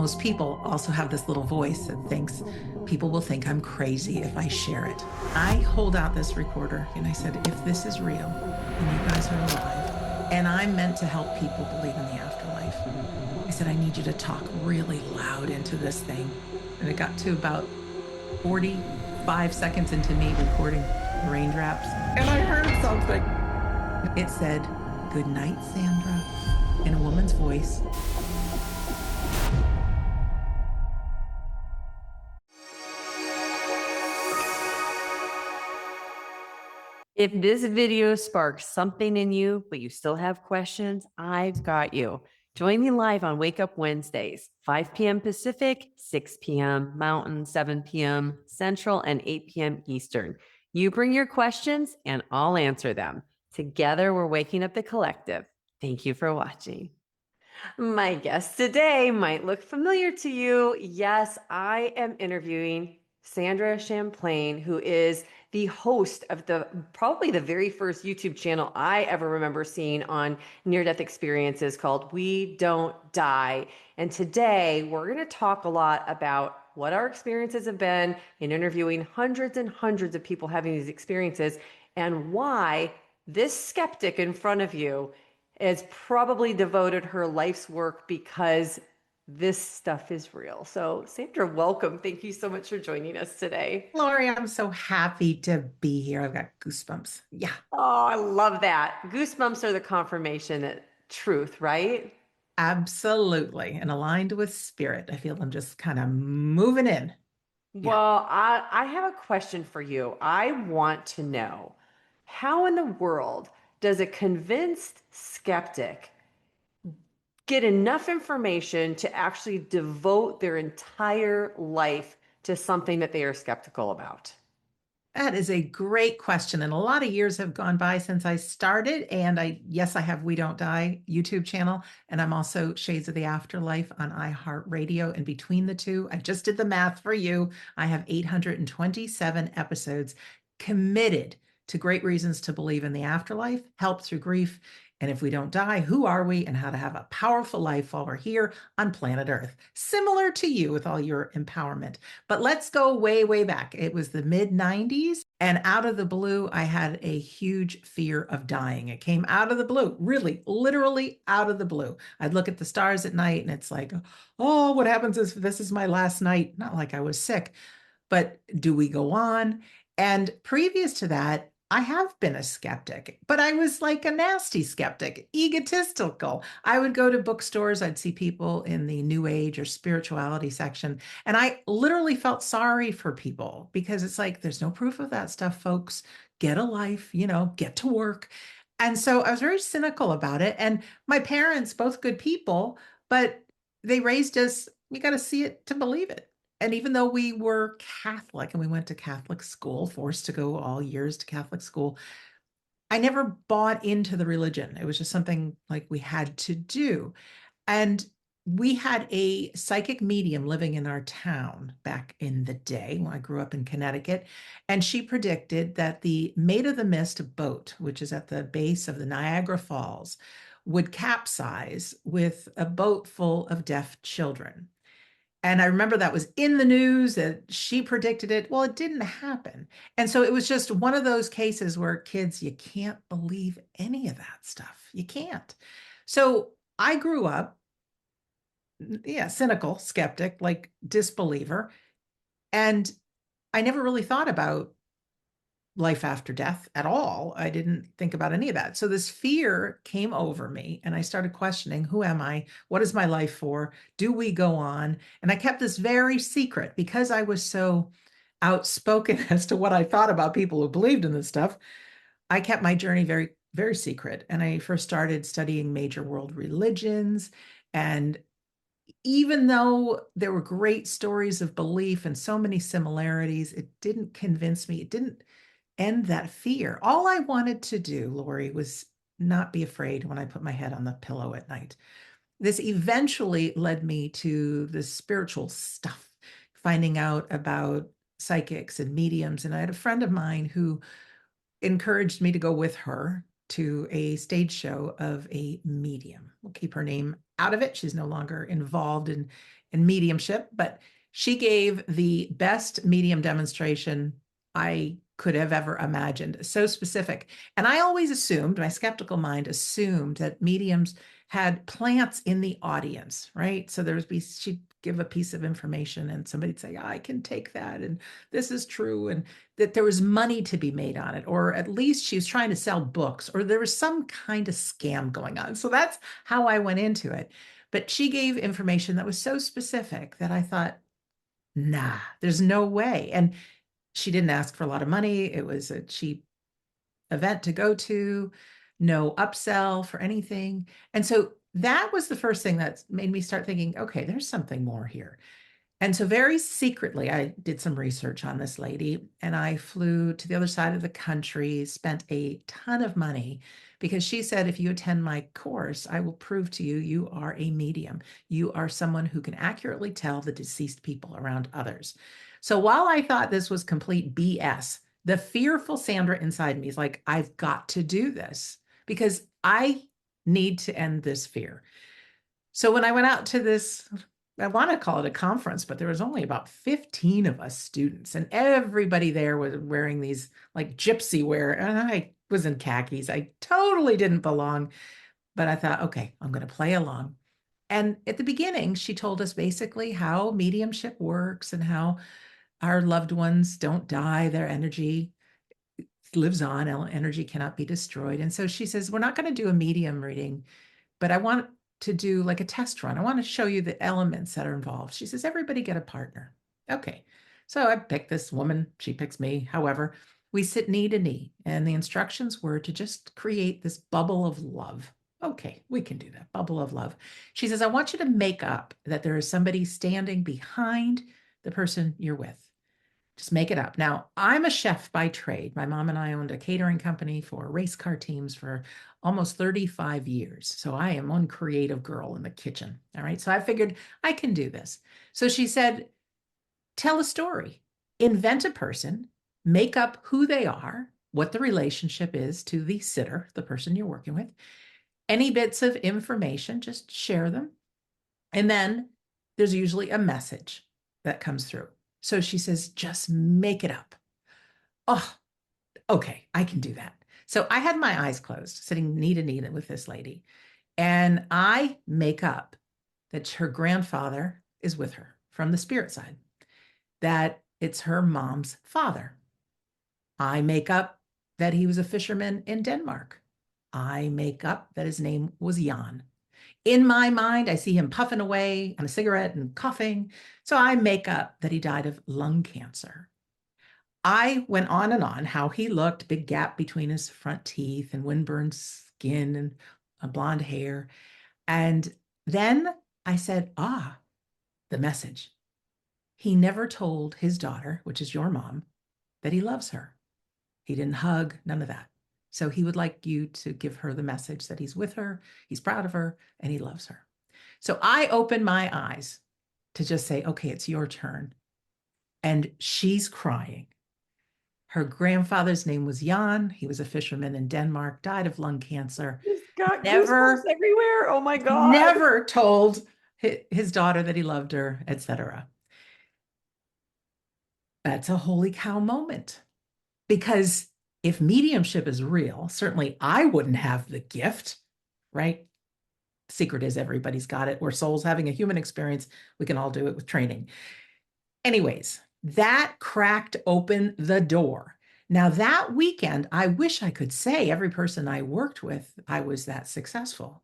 most people also have this little voice that thinks people will think I'm crazy if I share it. I hold out this recorder and I said, if this is real and you guys are alive and I'm meant to help people believe in the afterlife, I said, I need you to talk really loud into this thing. And it got to about 45 seconds into me recording the raindrops. And I heard something. It said, "Good night, Sandra," in a woman's voice. If this video sparks something in you, but you still have questions, I've got you. Join me live on Wake Up Wednesdays, 5 p.m. Pacific, 6 p.m. Mountain, 7 p.m. Central, and 8 p.m. Eastern. You bring your questions and I'll answer them. Together, we're waking up the collective. Thank you for watching. My guest today might look familiar to you. Yes, I am interviewing Sandra Champlain, who is the host of probably the very first YouTube channel I ever remember seeing on near-death experiences called We Don't Die. And today we're going to talk a lot about what our experiences have been in interviewing hundreds and hundreds of people having these experiences and why this skeptic in front of you has probably devoted her life's work because this stuff is real. So, Sandra, welcome. Thank you so much for joining us today. Lori, I'm so happy to be here. I've got goosebumps. Yeah. Oh, I love that. Goosebumps are the confirmation that truth, right? Absolutely. And aligned with spirit. I feel I'm just kind of moving in. Yeah. Well, I have a question for you. I want to know how in the world does a convinced skeptic get enough information to actually devote their entire life to something that they are skeptical about? That is a great question. And a lot of years have gone by since I started. And yes, I have We Don't Die YouTube channel. And I'm also Shades of the Afterlife on iHeartRadio. And between the two, I just did the math for you. I have 827 episodes committed to great reasons to believe in the afterlife, help through grief. And if we don't die, who are we and how to have a powerful life while we're here on planet Earth? Similar to you with all your empowerment. But let's go way, way back. It was the mid 90s. And out of the blue, I had a huge fear of dying. It came out of the blue, really, literally out of the blue. I'd look at the stars at night and it's like, oh, what happens if this is my last night? Not like I was sick, but do we go on? And previous to that, I have been a skeptic, but I was like a nasty skeptic, egotistical. I would go to bookstores, I'd see people in the New Age or spirituality section, and I literally felt sorry for people because it's like, there's no proof of that stuff, folks. Get a life, get to work. And so I was very cynical about it. And my parents, both good people, but they raised us, you got to see it to believe it. And even though we were Catholic and we went to Catholic school, forced to go all years to Catholic school, I never bought into the religion. It was just something like we had to do. And we had a psychic medium living in our town back in the day when I grew up in Connecticut. And she predicted that the Maid of the Mist boat, which is at the base of the Niagara Falls, would capsize with a boat full of deaf children. And I remember that was in the news that she predicted it. Well, it didn't happen. And so it was just one of those cases where kids, you can't believe any of that stuff. You can't. So I grew up, yeah, cynical, skeptic, like disbeliever. And I never really thought about life after death at all. I didn't think about any of that. So this fear came over me and I started questioning, who am I? What is my life for? Do we go on? And I kept this very secret because I was so outspoken as to what I thought about people who believed in this stuff. I kept my journey very, very secret. And I first started studying major world religions. And even though there were great stories of belief and so many similarities, it didn't convince me. It didn't end that fear. All I wanted to do, Lori, was not be afraid when I put my head on the pillow at night. This eventually led me to the spiritual stuff, finding out about psychics and mediums. And I had a friend of mine who encouraged me to go with her to a stage show of a medium. We'll keep her name out of it. She's no longer involved in mediumship, but she gave the best medium demonstration I could have ever imagined. So specific. And I always assumed, my skeptical mind assumed that mediums had plants in the audience, right? So she'd give a piece of information and somebody'd say, I can take that. And this is true. And that there was money to be made on it, or at least she was trying to sell books, or there was some kind of scam going on. So that's how I went into it. But she gave information that was so specific that I thought, nah, there's no way. And she didn't ask for a lot of money. It was a cheap event to go to, no upsell for anything. And so that was the first thing that made me start thinking, okay, there's something more here. And so very secretly, I did some research on this lady and I flew to the other side of the country, spent a ton of money because she said, if you attend my course, I will prove to you, you are a medium. You are someone who can accurately tell the deceased people around others. So while I thought this was complete BS, the fearful Sandra inside me is like, I've got to do this because I need to end this fear. So when I went out to this, I want to call it a conference, but there was only about 15 of us students, and everybody there was wearing these like gypsy wear. And I was in khakis. I totally didn't belong, but I thought, okay, I'm going to play along. And at the beginning, she told us basically how mediumship works and how our loved ones don't die, their energy lives on, energy cannot be destroyed. And so she says, we're not going to do a medium reading, but I want to do like a test run. I want to show you the elements that are involved. She says, everybody get a partner. Okay. So I picked this woman. She picks me. However, we sit knee to knee. And the instructions were to just create this bubble of love. Okay, we can do that. Bubble of love. She says, I want you to make up that there is somebody standing behind the person you're with. Just make it up. Now, I'm a chef by trade. My mom and I owned a catering company for race car teams for almost 35 years. So I am one creative girl in the kitchen. All right. So I figured I can do this. So she said, tell a story, invent a person, make up who they are, what the relationship is to the sitter, the person you're working with, any bits of information, just share them. And then there's usually a message that comes through. So she says, just make it up. Oh, okay, I can do that. So I had my eyes closed, sitting knee to knee with this lady. And I make up that her grandfather is with her from the spirit side, that it's her mom's father. I make up that he was a fisherman in Denmark. I make up that his name was Jan. In my mind, I see him puffing away on a cigarette and coughing. So I make up that he died of lung cancer. I went on and on how he looked, big gap between his front teeth and windburned skin and a blonde hair. And then I said, the message. He never told his daughter, which is your mom, that he loves her. He didn't hug, none of that. So he would like you to give her the message that he's with her, he's proud of her, and he loves her. So I opened my eyes to just say, okay, it's your turn. And she's crying. Her grandfather's name was Jan. He was a fisherman in Denmark, died of lung cancer. Got goosebumps everywhere. Oh my God. Never told his daughter that he loved her, etc. That's a holy cow moment. Because if mediumship is real, certainly I wouldn't have the gift, right? The secret is everybody's got it. We're souls having a human experience. We can all do it with training. Anyways, that cracked open the door. Now that weekend, I wish I could say every person I worked with, I was that successful.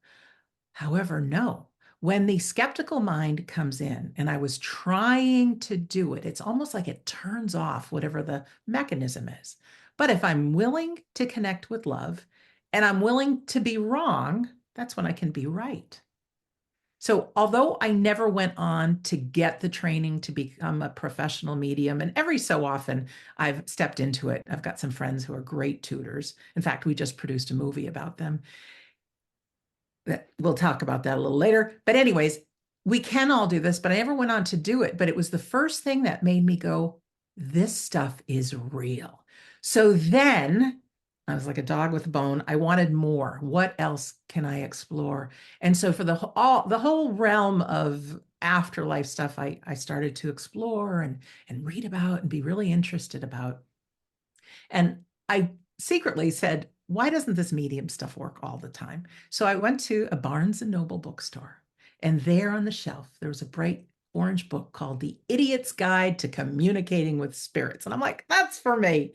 However, no. When the skeptical mind comes in and I was trying to do it, it's almost like it turns off whatever the mechanism is. But if I'm willing to connect with love and I'm willing to be wrong, that's when I can be right. So although I never went on to get the training to become a professional medium, and every so often I've stepped into it. I've got some friends who are great tutors. In fact, we just produced a movie about them. We'll talk about that a little later. But anyways, we can all do this, but I never went on to do it. But it was the first thing that made me go, this stuff is real. So then I was like a dog with a bone. I wanted more. What else can I explore? And so for the whole realm of afterlife stuff I started to explore and read about and be really interested about. And I secretly said, why doesn't this medium stuff work all the time? So I went to a Barnes and Noble bookstore, and there on the shelf, there was a bright orange book called The Idiot's Guide to Communicating with Spirits. And I'm like, that's for me,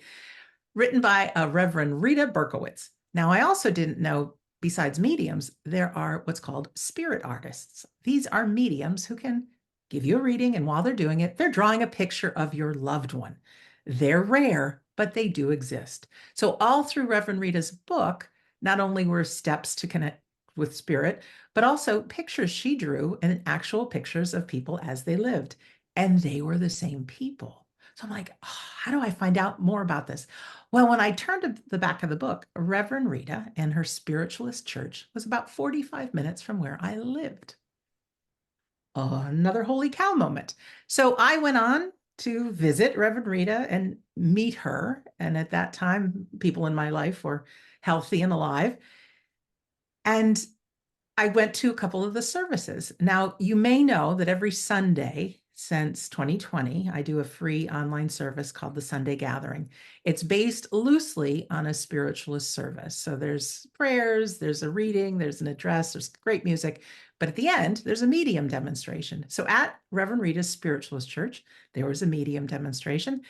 written by a Reverend Rita Berkowitz. Now, I also didn't know, besides mediums, there are what's called spirit artists. These are mediums who can give you a reading, and while they're doing it, they're drawing a picture of your loved one. They're rare, but they do exist. So, all through Reverend Rita's book, not only were steps to connect with spirit, but also pictures she drew and actual pictures of people as they lived. And they were the same people. So I'm like, oh, how do I find out more about this? Well, when I turned to the back of the book, Reverend Rita and her spiritualist church was about 45 minutes from where I lived. Another holy cow moment. So I went on to visit Reverend Rita and meet her. And at that time, people in my life were healthy and alive. And I went to a couple of the services. Now, you may know that every Sunday since 2020, I do a free online service called the Sunday Gathering. It's based loosely on a spiritualist service. So there's prayers, there's a reading, there's an address, there's great music. But at the end, there's a medium demonstration. So at Reverend Rita's Spiritualist Church, there was a medium demonstration.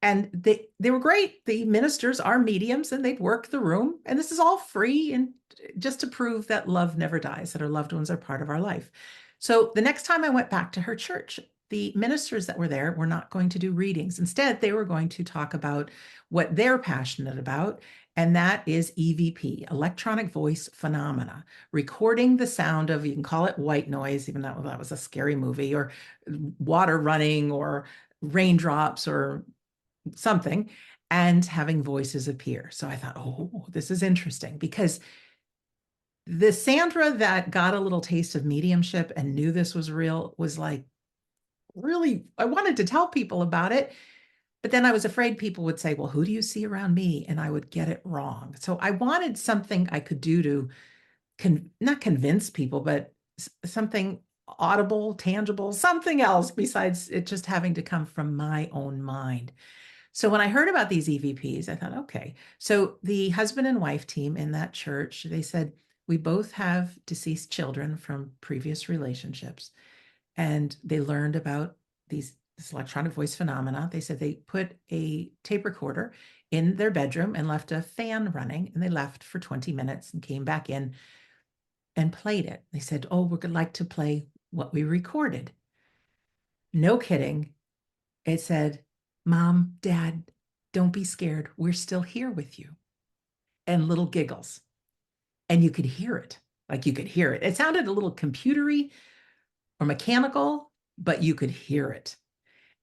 And they were great. The ministers are mediums and they'd work the room. And this is all free and just to prove that love never dies, that our loved ones are part of our life. So the next time I went back to her church, the ministers that were there were not going to do readings. Instead, they were going to talk about what they're passionate about, and that is EVP, electronic voice phenomena, recording the sound of, you can call it white noise, even though that was a scary movie, or water running, or raindrops, or something, and having voices appear. So I thought, oh, this is interesting, because the Sandra that got a little taste of mediumship and knew this was real was like, really, I wanted to tell people about it. But then I was afraid people would say, well, who do you see around me? And I would get it wrong. So I wanted something I could do to not convince people, but something audible, tangible, something else besides it just having to come from my own mind. So when I heard about these EVPs, I thought, okay. So the husband and wife team in that church, they said, we both have deceased children from previous relationships. And they learned about this electronic voice phenomena. They said they put a tape recorder in their bedroom and left a fan running, and they left for 20 minutes and came back in and played it. They said, oh, we'd like to play what we recorded. No kidding. It said, Mom, Dad, don't be scared. We're still here with you. And little giggles. And you could hear it. Like you could hear it. It sounded a little computery or mechanical, but you could hear it.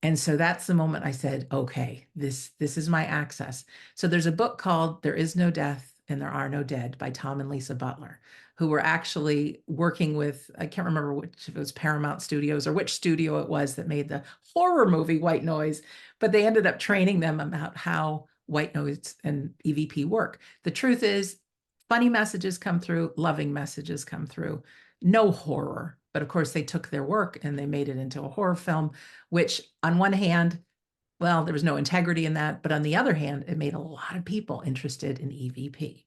And so that's the moment I said, okay, this is my access. So there's a book called There Is No Death and There Are No Dead by Tom and Lisa Butler, who were actually working with, I can't remember which, if it was Paramount Studios or which studio it was that made the horror movie White Noise, but they ended up training them about how white noise and EVP work. The truth is, funny messages come through, loving messages come through, no horror. But of course, they took their work and they made it into a horror film, which on one hand, well, there was no integrity in that. But on the other hand, it made a lot of people interested in EVP.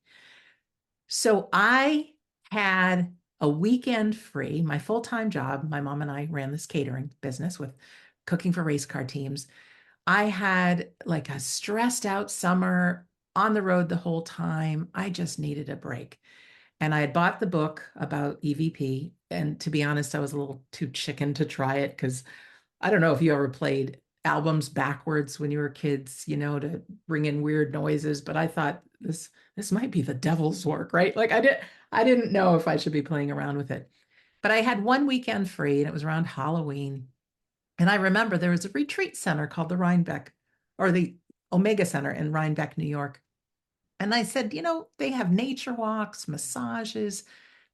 So I had a weekend free, my full-time job. My mom and I ran this catering business with cooking for race car teams. I had like a stressed out summer on the road the whole time. I just needed a break. And I had bought the book about EVP. And to be honest, I was a little too chicken to try it because I don't know if you ever played albums backwards when you were kids, to bring in weird noises, but I thought this might be the devil's work, right? Like I didn't know if I should be playing around with it. But I had one weekend free and it was around Halloween. And I remember there was a retreat center called the Rhinebeck or the Omega Center in Rhinebeck, New York. And I said, they have nature walks, massages.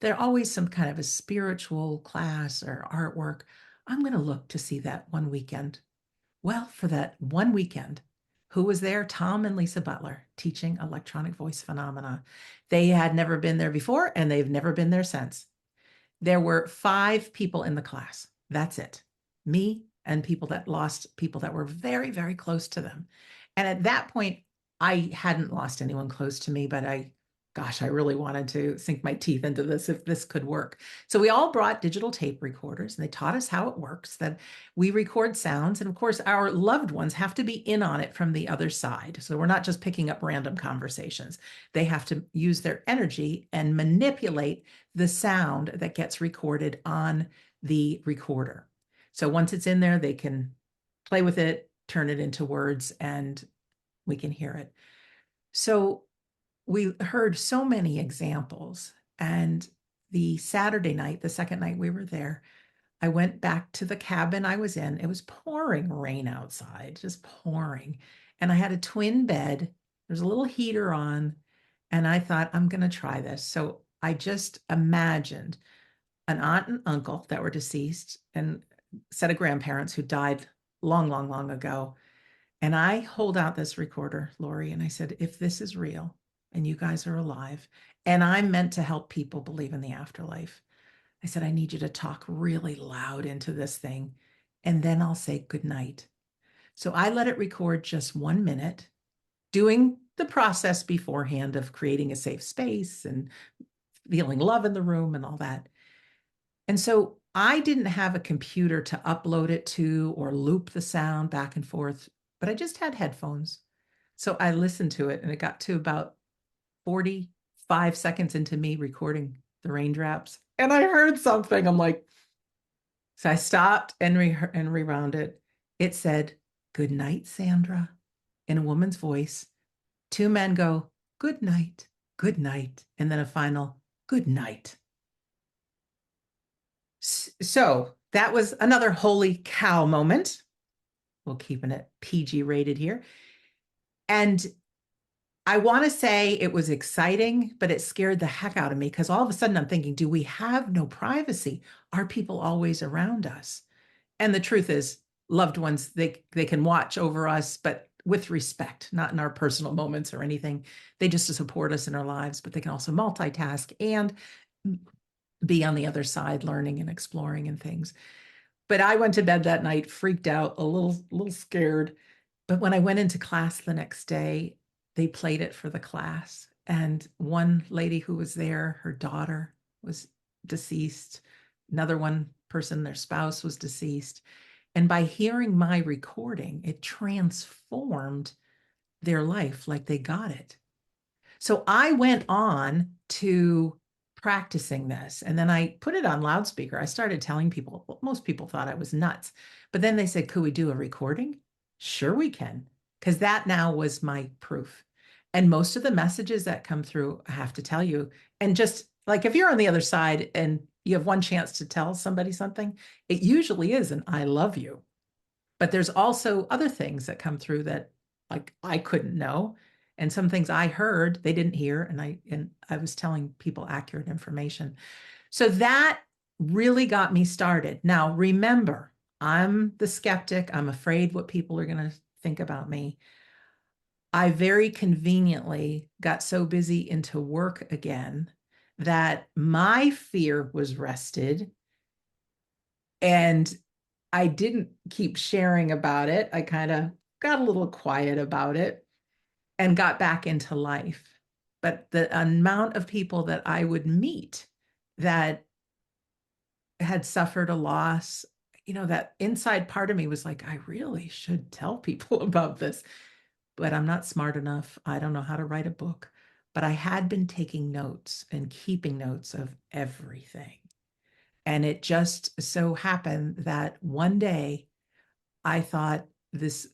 There's always some kind of a spiritual class or artwork. I'm going to look to see that one weekend. Well, for that one weekend, who was there? Tom and Lisa Butler teaching electronic voice phenomena. They had never been there before, and they've never been there since. There were 5 people in the class. That's it. Me and people that lost people that were very, very close to them. And at that point, I hadn't lost anyone close to me, but gosh, I really wanted to sink my teeth into this if this could work. So we all brought digital tape recorders and they taught us how it works, that we record sounds. And of course, our loved ones have to be in on it from the other side. So we're not just picking up random conversations. They have to use their energy and manipulate the sound that gets recorded on the recorder. So once it's in there, they can play with it, turn it into words, and we can hear it. So we heard so many examples. And the Saturday night, the second night we were there, I went back to the cabin I was in. It was pouring rain outside, just pouring. And I had a twin bed. There's a little heater on. And I thought, I'm going to try this. So I just imagined an aunt and uncle that were deceased and a set of grandparents who died long, long, long ago. And I hold out this recorder, Lori, and I said, if this is real and you guys are alive, and I'm meant to help people believe in the afterlife, I said, I need you to talk really loud into this thing, and then I'll say good night. So I let it record just 1 minute, doing the process beforehand of creating a safe space and feeling love in the room and all that. And so I didn't have a computer to upload it to or loop the sound back and forth, but I just had headphones. So I listened to it and it got to about 45 seconds into me recording the raindrops. And I heard something. I'm like, so I stopped and rewound it. It said, good night, Sandra, in a woman's voice. Two men go, good night, good night. And then a final, good night. So that was another holy cow moment. We're keeping it PG rated here. And I want to say it was exciting, but it scared the heck out of me because all of a sudden I'm thinking, do we have no privacy? Are people always around us? And the truth is, loved ones, they can watch over us, but with respect, not in our personal moments or anything. They just support us in our lives, but they can also multitask and be on the other side, learning and exploring and things. But I went to bed that night, freaked out, a little scared. But when I went into class the next day, they played it for the class. And one lady who was there, her daughter was deceased. Another one person, their spouse was deceased. And by hearing my recording, it transformed their life like they got it. So I went on to practicing this and then I put it on loudspeaker. I started telling people, well, most people thought I was nuts, but then they said, could we do a recording? Sure, we can. Because that now was my proof. And most of the messages that come through, I have to tell you, and just like if you're on the other side and you have one chance to tell somebody something, it usually is an I love you. But there's also other things that come through that like I couldn't know. And some things I heard they didn't hear. And I was telling people accurate information. So that really got me started. Now, remember, I'm the skeptic. I'm afraid what people are going to think about me. I very conveniently got so busy into work again that my fear was rested and I didn't keep sharing about it. I kind of got a little quiet about it and got back into life. But the amount of people that I would meet that had suffered a loss, that inside part of me was like, I really should tell people about this, but I'm not smart enough. I don't know how to write a book, but I had been taking notes and keeping notes of everything. And it just so happened that one day I thought this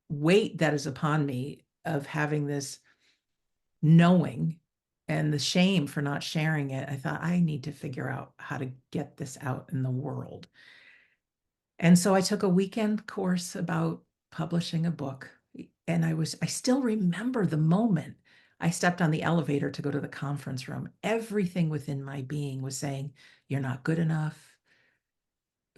weight that is upon me of having this knowing and the shame for not sharing it, I thought I need to figure out how to get this out in the world. And so I took a weekend course about publishing a book. And I still remember the moment I stepped on the elevator to go to the conference room. Everything within my being was saying, you're not good enough.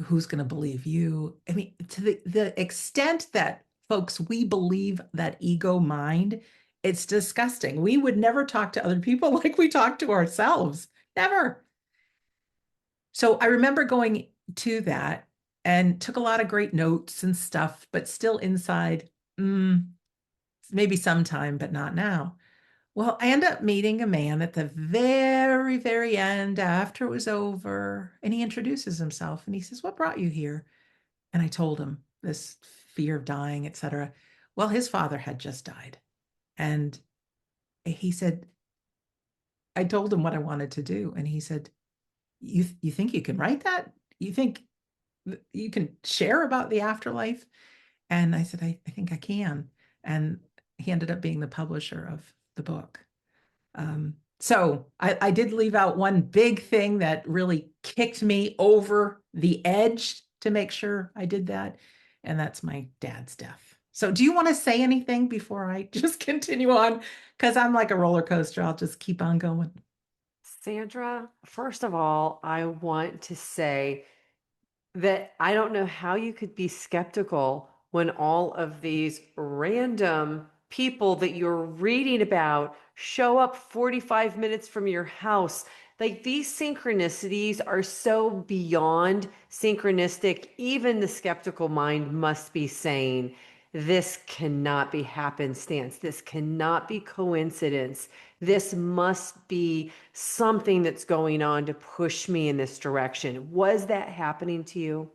Who's going to believe you? I mean, to the extent that folks, we believe that ego mind, it's disgusting. We would never talk to other people like we talk to ourselves. Never. So I remember going to that and took a lot of great notes and stuff, but still inside, maybe sometime, but not now. Well, I end up meeting a man at the very, very end after it was over, and he introduces himself and he says, "What brought you here?" And I told him this fear of dying, etc. Well, his father had just died. And he said, I told him what I wanted to do. And he said, you think you can write that? You think you can share about the afterlife? And I said, I think I can. And he ended up being the publisher of the book. So I did leave out one big thing that really kicked me over the edge to make sure I did that. And that's my dad's death. So do you want to say anything before I just continue on? Because I'm like a roller coaster. I'll just keep on going. Sandra, first of all, I want to say that I don't know how you could be skeptical when all of these random people that you're reading about show up 45 minutes from your house. Like these synchronicities are so beyond synchronistic. Even the skeptical mind must be saying, this cannot be happenstance. This cannot be coincidence. This must be something that's going on to push me in this direction. Was that happening to you?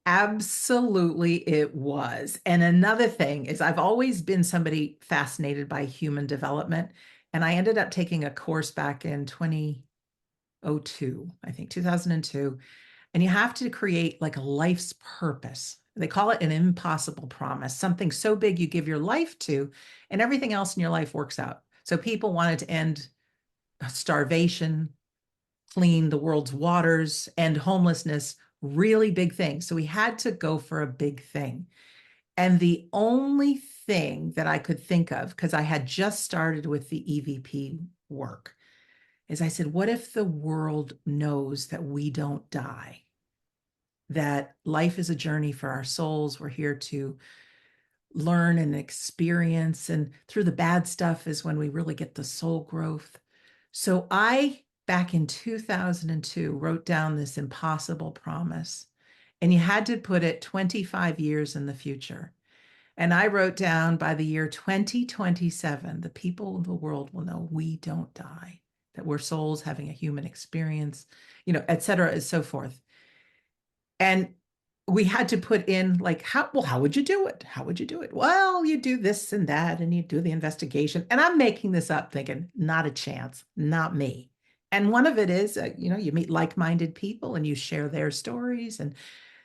Absolutely, it was. And another thing is, I've always been somebody fascinated by human development. And I ended up taking a course back in 2002, I think 2002. And you have to create like a life's purpose. They call it an impossible promise, something so big you give your life to, and everything else in your life works out. So people wanted to end starvation, clean the world's waters, end homelessness, really big things. So we had to go for a big thing. And the only thing that I could think of, because I had just started with the EVP work, is I said, what if the world knows that we don't die? That life is a journey for our souls. We're here to learn and experience. And through the bad stuff is when we really get the soul growth. So I, back in 2002, wrote down this impossible promise. And you had to put it 25 years in the future. And I wrote down by the year 2027, the people of the world will know we don't die, that we're souls having a human experience, et cetera, and so forth. And we had to put in like, how would you do it? How would you do it? Well, you do this and that, and you do the investigation. And I'm making this up thinking, not a chance, not me. And one of it is, you meet like-minded people and you share their stories. And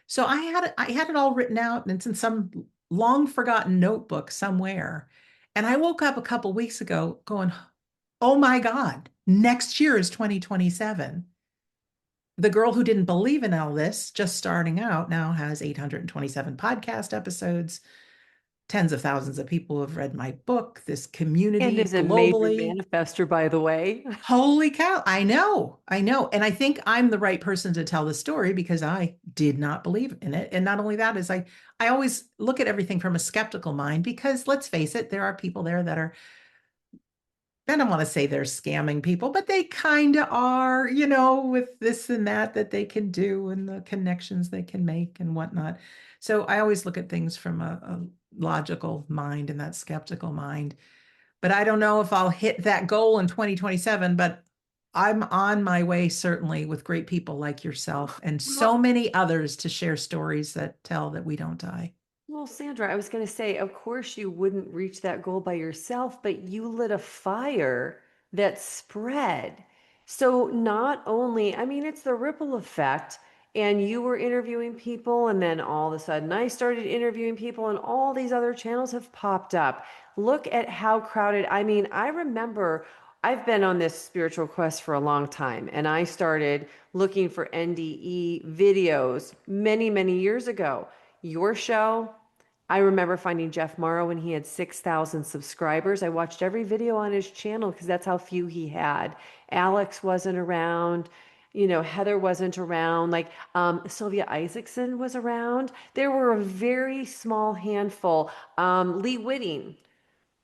so I had it all written out, and it's in some long forgotten notebook somewhere. And I woke up a couple weeks ago going, oh my God, next year is 2027. The girl who didn't believe in all this, just starting out, now has 827 podcast episodes. Tens of thousands of people have read my book, this And community is a major globally. manifester, by the way. Holy cow. I know. I know. And I think I'm the right person to tell the story because I did not believe in it. And not only that is I always look at everything from a skeptical mind because let's face it, there are people there that are, I don't want to say they're scamming people, but they kind of are, with this and that they can do and the connections they can make and whatnot. So I always look at things from a logical mind and that skeptical mind. But I don't know if I'll hit that goal in 2027, but I'm on my way, certainly, with great people like yourself and so Well, many others to share stories that tell that we don't die. Well, Sandra, I was going to say, of course, you wouldn't reach that goal by yourself, but you lit a fire that spread. So, not only, I mean, it's the ripple effect, and you were interviewing people, and then all of a sudden I started interviewing people, and all these other channels have popped up. Look at how crowded. I mean, I remember I've been on this spiritual quest for a long time, and I started looking for NDE videos many, many years ago. Your show, I remember finding Jeff Morrow when he had 6,000 subscribers. I watched every video on his channel because that's how few he had. Alex wasn't around. Heather wasn't around. Like Sylvia Isaacson was around. There were a very small handful. Lee Whitting.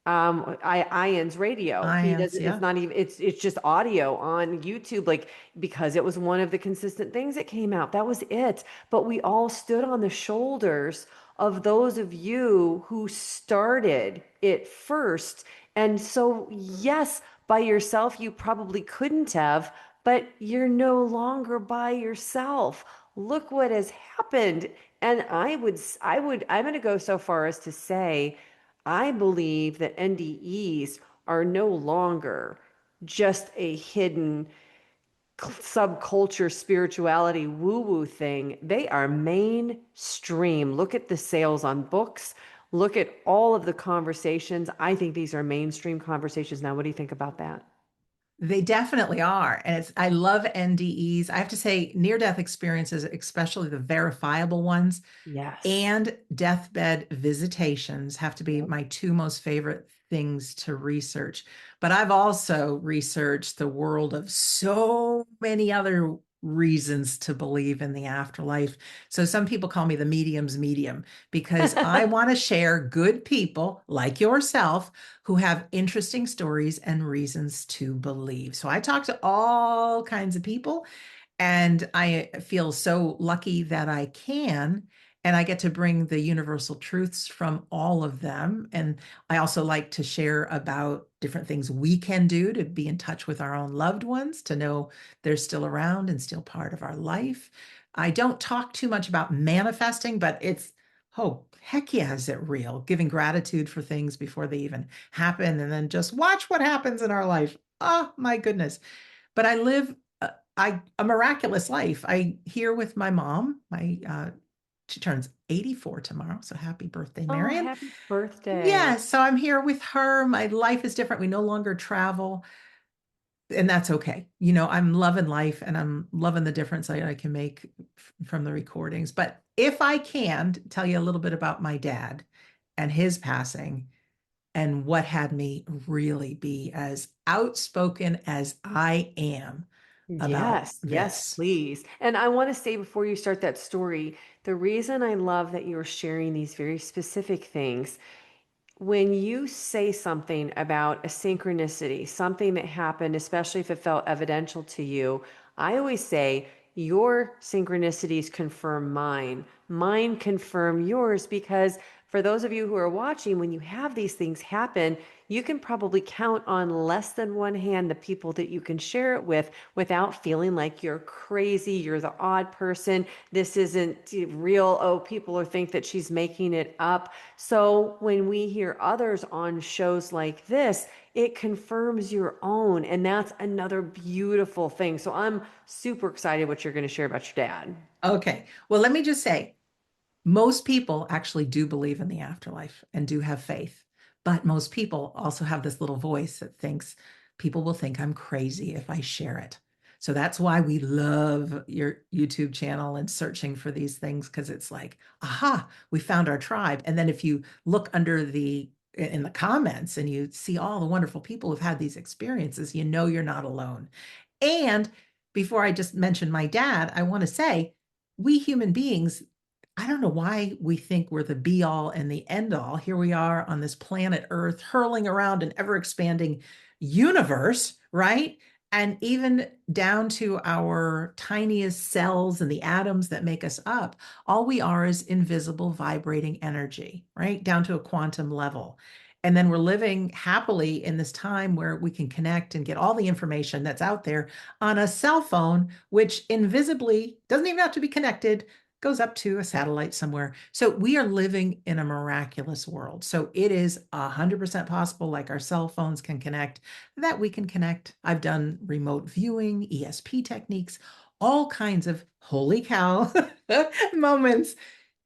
Ian's radio. He Ions, doesn't, it's yeah. not even, it's just audio on YouTube, like, because it was one of the consistent things that came out. That was it. But we all stood on the shoulders of those of you who started it first. And so, yes, by yourself, you probably couldn't have, but you're no longer by yourself. Look what has happened. And I'm going to go so far as to say, I believe that NDEs are no longer just a hidden subculture spirituality woo woo thing. They are mainstream. Look at the sales on books. Look at all of the conversations. I think these are mainstream conversations now. What do you think about that? They definitely are. And I love NDEs. I have to say, near-death experiences, especially the verifiable ones, Yes. and deathbed visitations have to be Yep. my two most favorite things to research. But I've also researched the world of so many other reasons to believe in the afterlife. So some people call me the medium's medium because I want to share good people like yourself who have interesting stories and reasons to believe. So I talk to all kinds of people, and I feel so lucky that I can. And I get to bring the universal truths from all of them. And I also like to share about different things we can do to be in touch with our own loved ones, to know they're still around and still part of our life. I don't talk too much about manifesting, but oh, heck yeah, is it real? Giving gratitude for things before they even happen, and then just watch what happens in our life. Oh, my goodness. But I live a miraculous life. I here with my mom. She turns 84 tomorrow, so happy birthday, Oh, Marion. happy birthday. Yeah, so I'm here with her. My life is different. We no longer travel, and that's okay. I'm loving life, and I'm loving the difference I can make from the recordings. But if I can tell you a little bit about my dad and his passing, and what had me really be as outspoken as I am about Yes, yes, this. please. And I want to say before you start that story, the reason I love that you're sharing these very specific things, when you say something about a synchronicity, something that happened, especially if it felt evidential to you, I always say, your synchronicities confirm mine. Mine confirm yours, because for those of you who are watching, when you have these things happen, you can probably count on less than one hand the people that you can share it with without feeling like you're crazy, you're the odd person, this isn't real, oh, people are think that she's making it up. So when we hear others on shows like this, it confirms your own. And that's another beautiful thing. So I'm super excited what you're going to share about your dad. Okay. Well, let me just say, most people actually do believe in the afterlife and do have faith. But most people also have this little voice that thinks people will think I'm crazy if I share it. So that's why we love your YouTube channel and searching for these things, because it's like, aha, we found our tribe. And then if you look in the comments and you see all the wonderful people who've had these experiences, you know you're not alone. And before I just mention my dad, I want to say we human beings, I don't know why we think we're the be all and the end all. Here we are on this planet Earth, hurling around an ever expanding universe, right? And even down to our tiniest cells and the atoms that make us up, all we are is invisible vibrating energy, right? Down to a quantum level. And then we're living happily in this time where we can connect and get all the information that's out there on a cell phone, which invisibly doesn't even have to be connected, goes up to a satellite somewhere. So we are living in a miraculous world. So it is 100% possible, like our cell phones can connect, that we can connect. I've done remote viewing, ESP techniques, all kinds of holy cow moments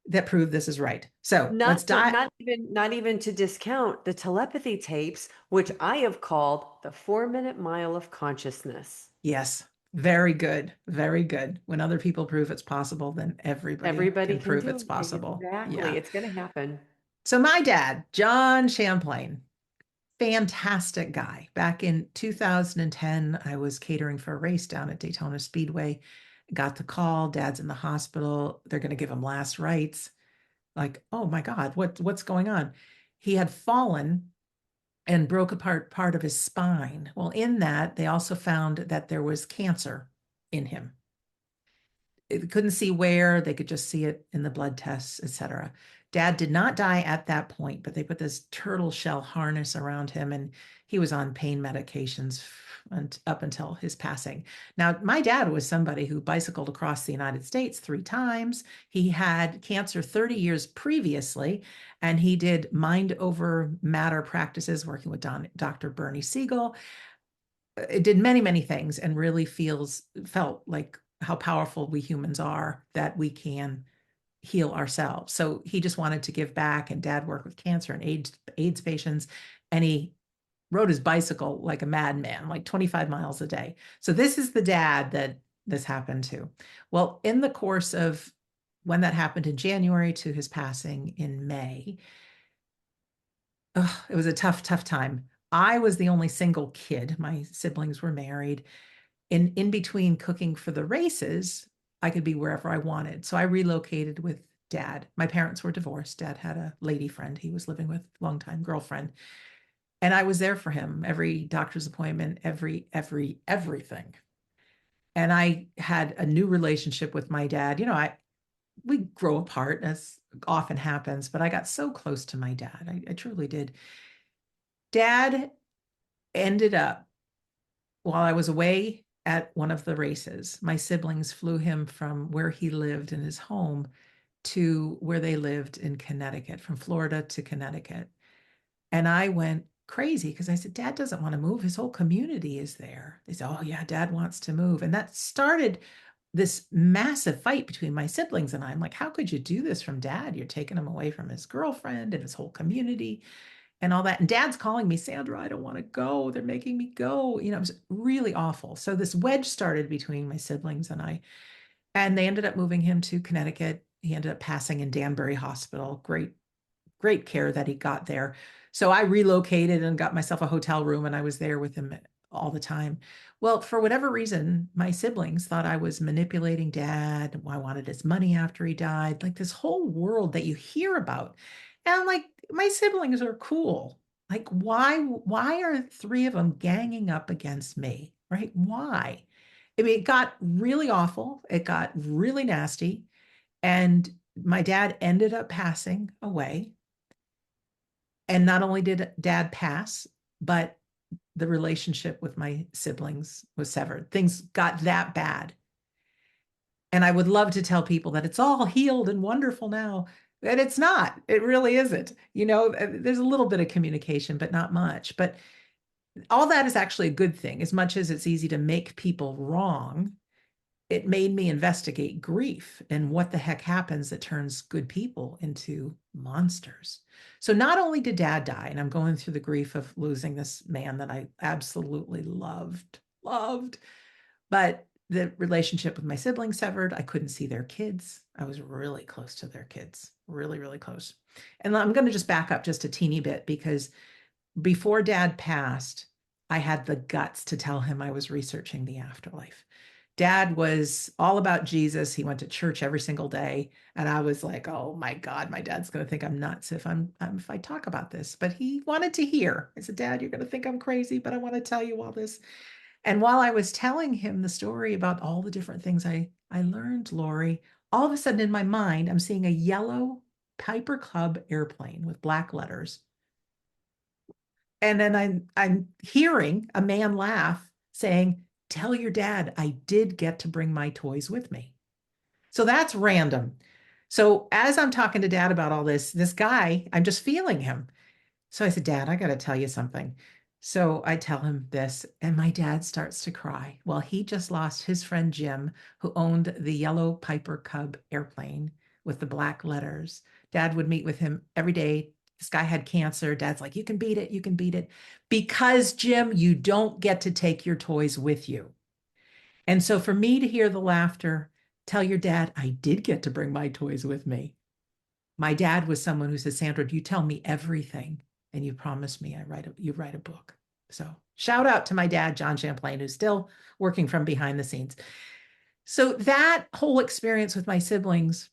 that prove this is right. So let's dive. Not even to discount the telepathy tapes, which I have called the 4 minute mile of consciousness. Yes, very good. Very good. When other people prove it's possible, then everybody Everybody can can prove it's do it. possible. Exactly. Yeah. It's going to happen. So my dad, John Champlain, fantastic guy. Back in 2010, I was catering for a race down at Daytona Speedway. Got the call, dad's in the hospital. They're going to give him last rites. Like, oh my God, what's going on? He had fallen and broke apart part of his spine. Well, in that, they also found that there was cancer in him. They couldn't see where, they could just see it in the blood tests, etc. Dad did not die at that point, but they put this turtle shell harness around him and he was on pain medications up until his passing. Now, my dad was somebody who bicycled across the United States 3 times. He had cancer 30 years previously, and he did mind over matter practices working with Dr. Bernie Siegel. It did many, many things and really felt like how powerful we humans are, that we can heal ourselves. So he just wanted to give back, and dad worked with cancer and AIDS patients, and he rode his bicycle like a madman, like 25 miles a day. So this is the dad that this happened to. Well, in the course of when that happened in January to his passing in May, it was a tough, tough time. I was the only single kid. My siblings were married. In between cooking for the races, I could be wherever I wanted. So I relocated with dad. My parents were divorced. Dad had a lady friend he was living with, longtime girlfriend. And I was there for him, every doctor's appointment, everything. And I had a new relationship with my dad. We grow apart, as often happens, but I got so close to my dad. I truly did. Dad ended up, while I was away at one of the races, my siblings flew him from where he lived in his home to where they lived in Connecticut, from Florida to Connecticut. And I went crazy because I said, Dad doesn't want to move. His whole community is there. They said, oh, yeah, Dad wants to move. And that started this massive fight between my siblings and I. I'm like, how could you do this from Dad? You're taking him away from his girlfriend and his whole community and all that. And Dad's calling me, Sandra, I don't want to go. They're making me go. It was really awful. So this wedge started between my siblings and I, and they ended up moving him to Connecticut. He ended up passing in Danbury Hospital. Great care that he got there. So I relocated and got myself a hotel room, and I was there with him all the time. Well, for whatever reason, my siblings thought I was manipulating Dad. I wanted his money after he died, like this whole world that you hear about. And I'm like, my siblings are cool. Like, why are 3 of them ganging up against me? Right? Why? I mean, it got really awful. It got really nasty. And my dad ended up passing away. And not only did Dad pass, but the relationship with my siblings was severed. Things got that bad. And I would love to tell people that it's all healed and wonderful now. And it's not. It really isn't. There's a little bit of communication, but not much. But all that is actually a good thing. As much as it's easy to make people wrong, it made me investigate grief and what the heck happens that turns good people into monsters. So not only did Dad die, and I'm going through the grief of losing this man that I absolutely loved, but the relationship with my siblings severed. I couldn't see their kids. I was really close to their kids, really, really close. And I'm going to just back up just a teeny bit, because before Dad passed, I had the guts to tell him I was researching the afterlife. Dad was all about Jesus. He went to church every single day. And I was like, oh my God, my dad's going to think I'm nuts if I talk about this. But he wanted to hear. I said, Dad, you're going to think I'm crazy, but I want to tell you all this. And while I was telling him the story about all the different things I learned, Lori, all of a sudden in my mind, I'm seeing a yellow Piper Cub airplane with black letters. And then I'm hearing a man laugh saying, tell your dad I did get to bring my toys with me. So that's random. So as I'm talking to Dad about all this guy, I'm just feeling him. So I said, Dad, I got to tell you something. So I tell him this, and my dad starts to cry. Well, he just lost his friend Jim, who owned the yellow Piper Cub airplane with the black letters. Dad would meet with him every day. This guy had cancer. Dad's like, you can beat it. You can beat it. Because, Jim, you don't get to take your toys with you. And so for me to hear the laughter, tell your dad, I did get to bring my toys with me. My dad was someone who said, Sandra, you tell me everything, and you promise me you write a book. So shout out to my dad, John Champlain, who's still working from behind the scenes. So that whole experience with my siblings,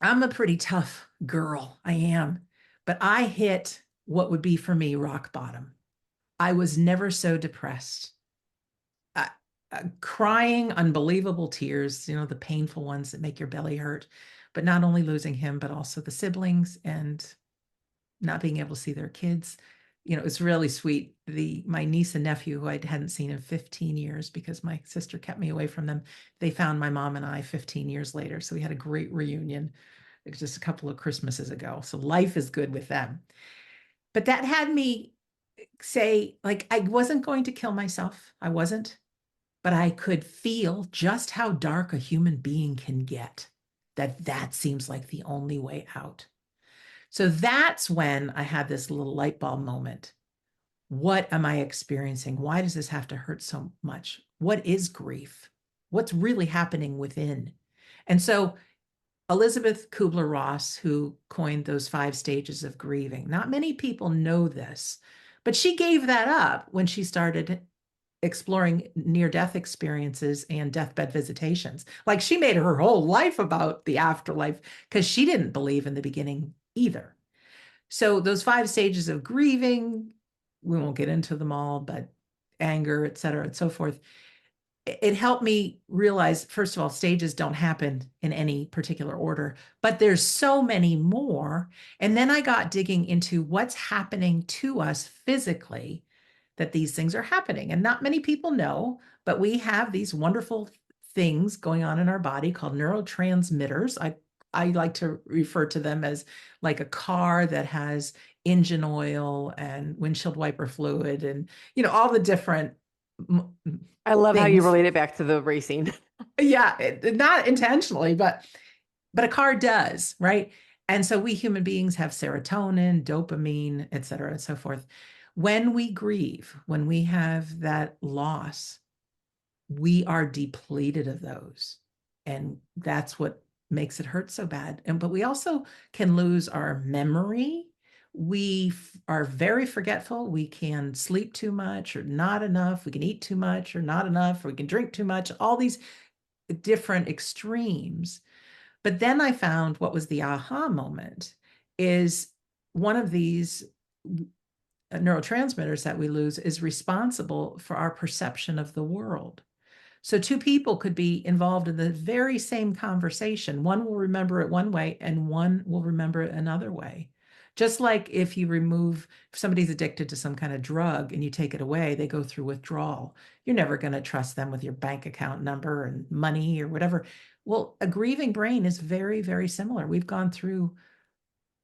I'm a pretty tough girl. I am. But I hit what would be for me rock bottom. I was never so depressed. Uh, Crying unbelievable tears, the painful ones that make your belly hurt, but not only losing him, but also the siblings and not being able to see their kids. It's really sweet. My niece and nephew, who I hadn't seen in 15 years because my sister kept me away from them, they found my mom and I 15 years later. So we had a great reunion just a couple of Christmases ago. So life is good with them. But that had me say, like, I wasn't going to kill myself. I wasn't, but I could feel just how dark a human being can get, that seems like the only way out. So that's when I had this little light bulb moment. What am I experiencing? Why does this have to hurt so much? What is grief? What's really happening within? And so Elizabeth Kubler-Ross, who coined those 5 stages of grieving, not many people know this, but she gave that up when she started exploring near-death experiences and deathbed visitations. Like, she made her whole life about the afterlife because she didn't believe in the beginning either. So those 5 stages of grieving, we won't get into them all, but anger, et cetera, and so forth. It helped me realize, first of all, stages don't happen in any particular order, but there's so many more. And then I got digging into what's happening to us physically, that these things are happening. And not many people know, but we have these wonderful things going on in our body called neurotransmitters. I like to refer to them as like a car that has engine oil and windshield wiper fluid and, all the different I love how you things. relate it back to the racing. Yeah, not intentionally, but a car does, right? And so we human beings have serotonin, dopamine, et cetera, and so forth. When we grieve, when we have that loss, we are depleted of those. And that's what makes it hurt so bad. But we also can lose our memory. We are very forgetful. We can sleep too much or not enough. We can eat too much or not enough. Or we can drink too much. All these different extremes. But then I found what was the aha moment is one of these neurotransmitters that we lose is responsible for our perception of the world. So 2 people could be involved in the very same conversation. One will remember it one way and one will remember it another way. Just like if somebody's addicted to some kind of drug and you take it away, they go through withdrawal. You're never going to trust them with your bank account number and money or whatever. Well, a grieving brain is very, very similar. We've gone through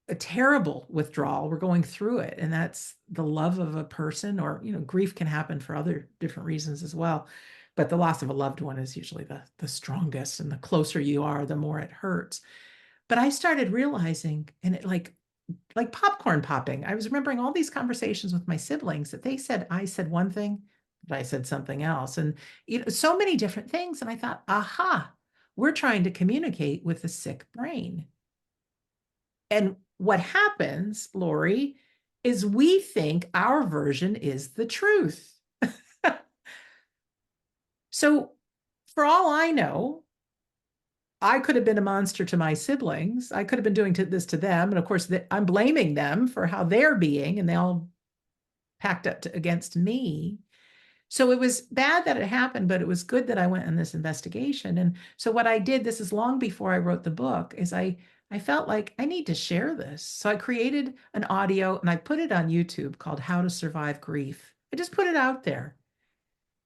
a terrible withdrawal. We're going through it. And that's the love of a person, or, grief can happen for other different reasons as well. But the loss of a loved one is usually the strongest. And the closer you are, the more it hurts. But I started realizing, and it like popcorn popping, I was remembering all these conversations with my siblings that I said one thing, but I said something else. And, so many different things. And I thought, aha, we're trying to communicate with a sick brain. And what happens, Lori, is we think our version is the truth. So for all I know, I could have been a monster to my siblings. I could have been doing this to them. And of course, I'm blaming them for how they're being, and they all packed up against me. So it was bad that it happened, but it was good that I went on this investigation. And so what I did, this is long before I wrote the book, is I felt like I need to share this. So I created an audio and I put it on YouTube called How to Survive Grief. I just put it out there.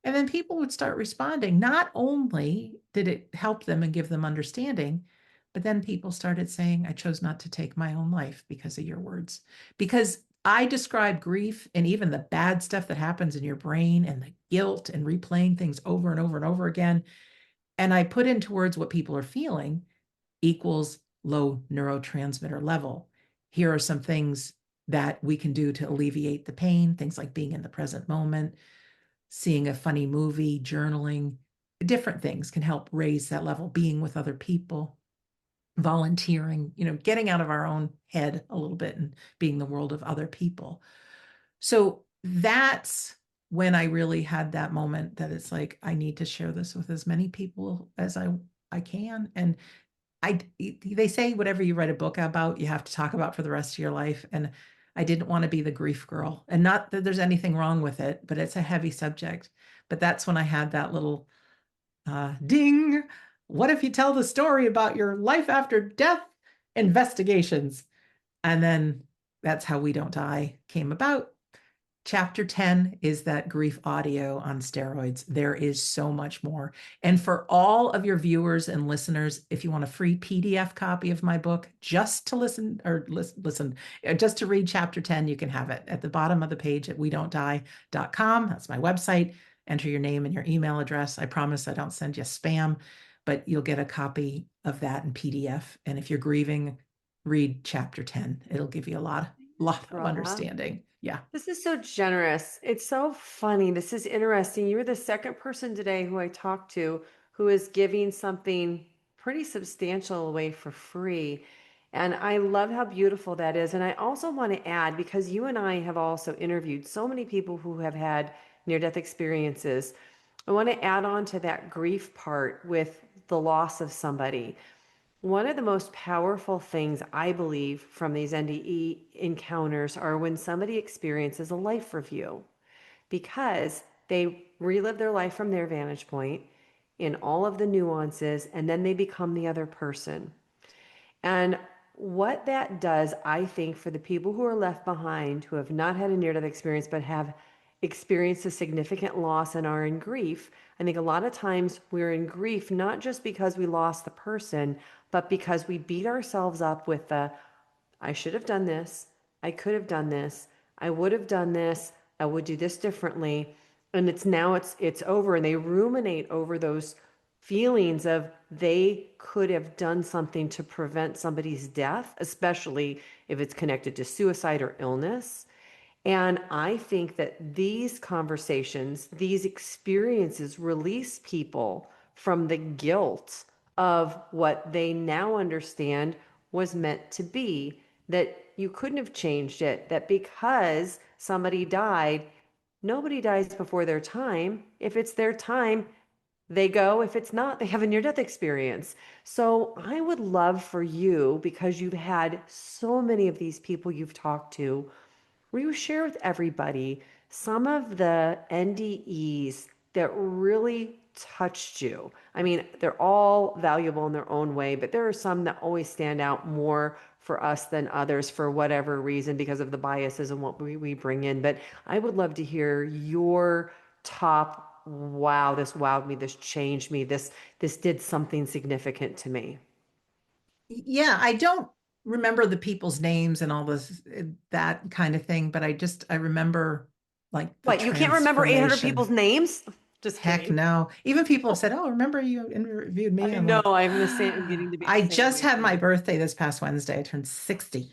And then people would start responding. Not only did it help them and give them understanding, but then people started saying, I chose not to take my own life because of your words. Because I describe grief and even the bad stuff that happens in your brain and the guilt and replaying things over and over and over again. And I put into words what people are feeling equals low neurotransmitter level. Here are some things that we can do to alleviate the pain, things like being in the present moment, seeing a funny movie, journaling, different things can help raise that level, being with other people, volunteering, getting out of our own head a little bit and being the world of other people. So that's when I really had that moment that it's like, I need to share this with as many people as I can. And they say whatever you write a book about, you have to talk about for the rest of your life. And I didn't want to be the grief girl. And not that there's anything wrong with it, but it's a heavy subject. But that's when I had that little ding. What if you tell the story about your life after death investigations? And then that's how We Don't Die came about. Chapter 10 is that grief audio on steroids. There is so much more. And for all of your viewers and listeners, if you want a free PDF copy of my book, just to just to read chapter 10, you can have it at the bottom of the page at wedon'tdie.com. That's my website. Enter your name and your email address. I promise I don't send you spam, but you'll get a copy of that in PDF. And if you're grieving, read chapter 10. It'll give you a lot of understanding. Yeah. This is so generous. It's so funny. This is interesting. You're the second person today who I talked to who is giving something pretty substantial away for free. And I love how beautiful that is. And I also want to add, because you and I have also interviewed so many people who have had near-death experiences, I want to add on to that grief part with the loss of somebody. One of the most powerful things I believe from these NDE encounters are when somebody experiences a life review, because they relive their life from their vantage point in all of the nuances, and then they become the other person. And what that does, I think, for the people who are left behind, who have not had a near-death experience but have experienced a significant loss and are in grief, I think a lot of times we're in grief not just because we lost the person, but because we beat ourselves up with the, I should have done this, I could have done this, I would have done this, I would do this differently. And it's over, and they ruminate over those feelings of they could have done something to prevent somebody's death, especially if it's connected to suicide or illness. And I think that these conversations, these experiences release people from the guilt of what they now understand was meant to be, that you couldn't have changed it, that because somebody died, nobody dies before their time. If it's their time, they go. If it's not, they have a near-death experience. So I would love for you, because you've had so many of these people you've talked to, will you share with everybody some of the NDEs that really touched you? I mean, they're all valuable in their own way, but there are some that always stand out more for us than others for whatever reason, because of the biases and what we bring in. But I would love to hear your top, wow, this wowed me, this changed me, this did something significant to me. Yeah, I don't remember the people's names and all this, that kind of thing, but I remember like the What, you can't remember 800 people's transformation. names? Just Heck kidding. no. Even people have said, "Oh, remember you interviewed me?" I I'm know, like, I'm the same. I'm getting to be the I same just way had for my you. birthday this past Wednesday. I turned 60.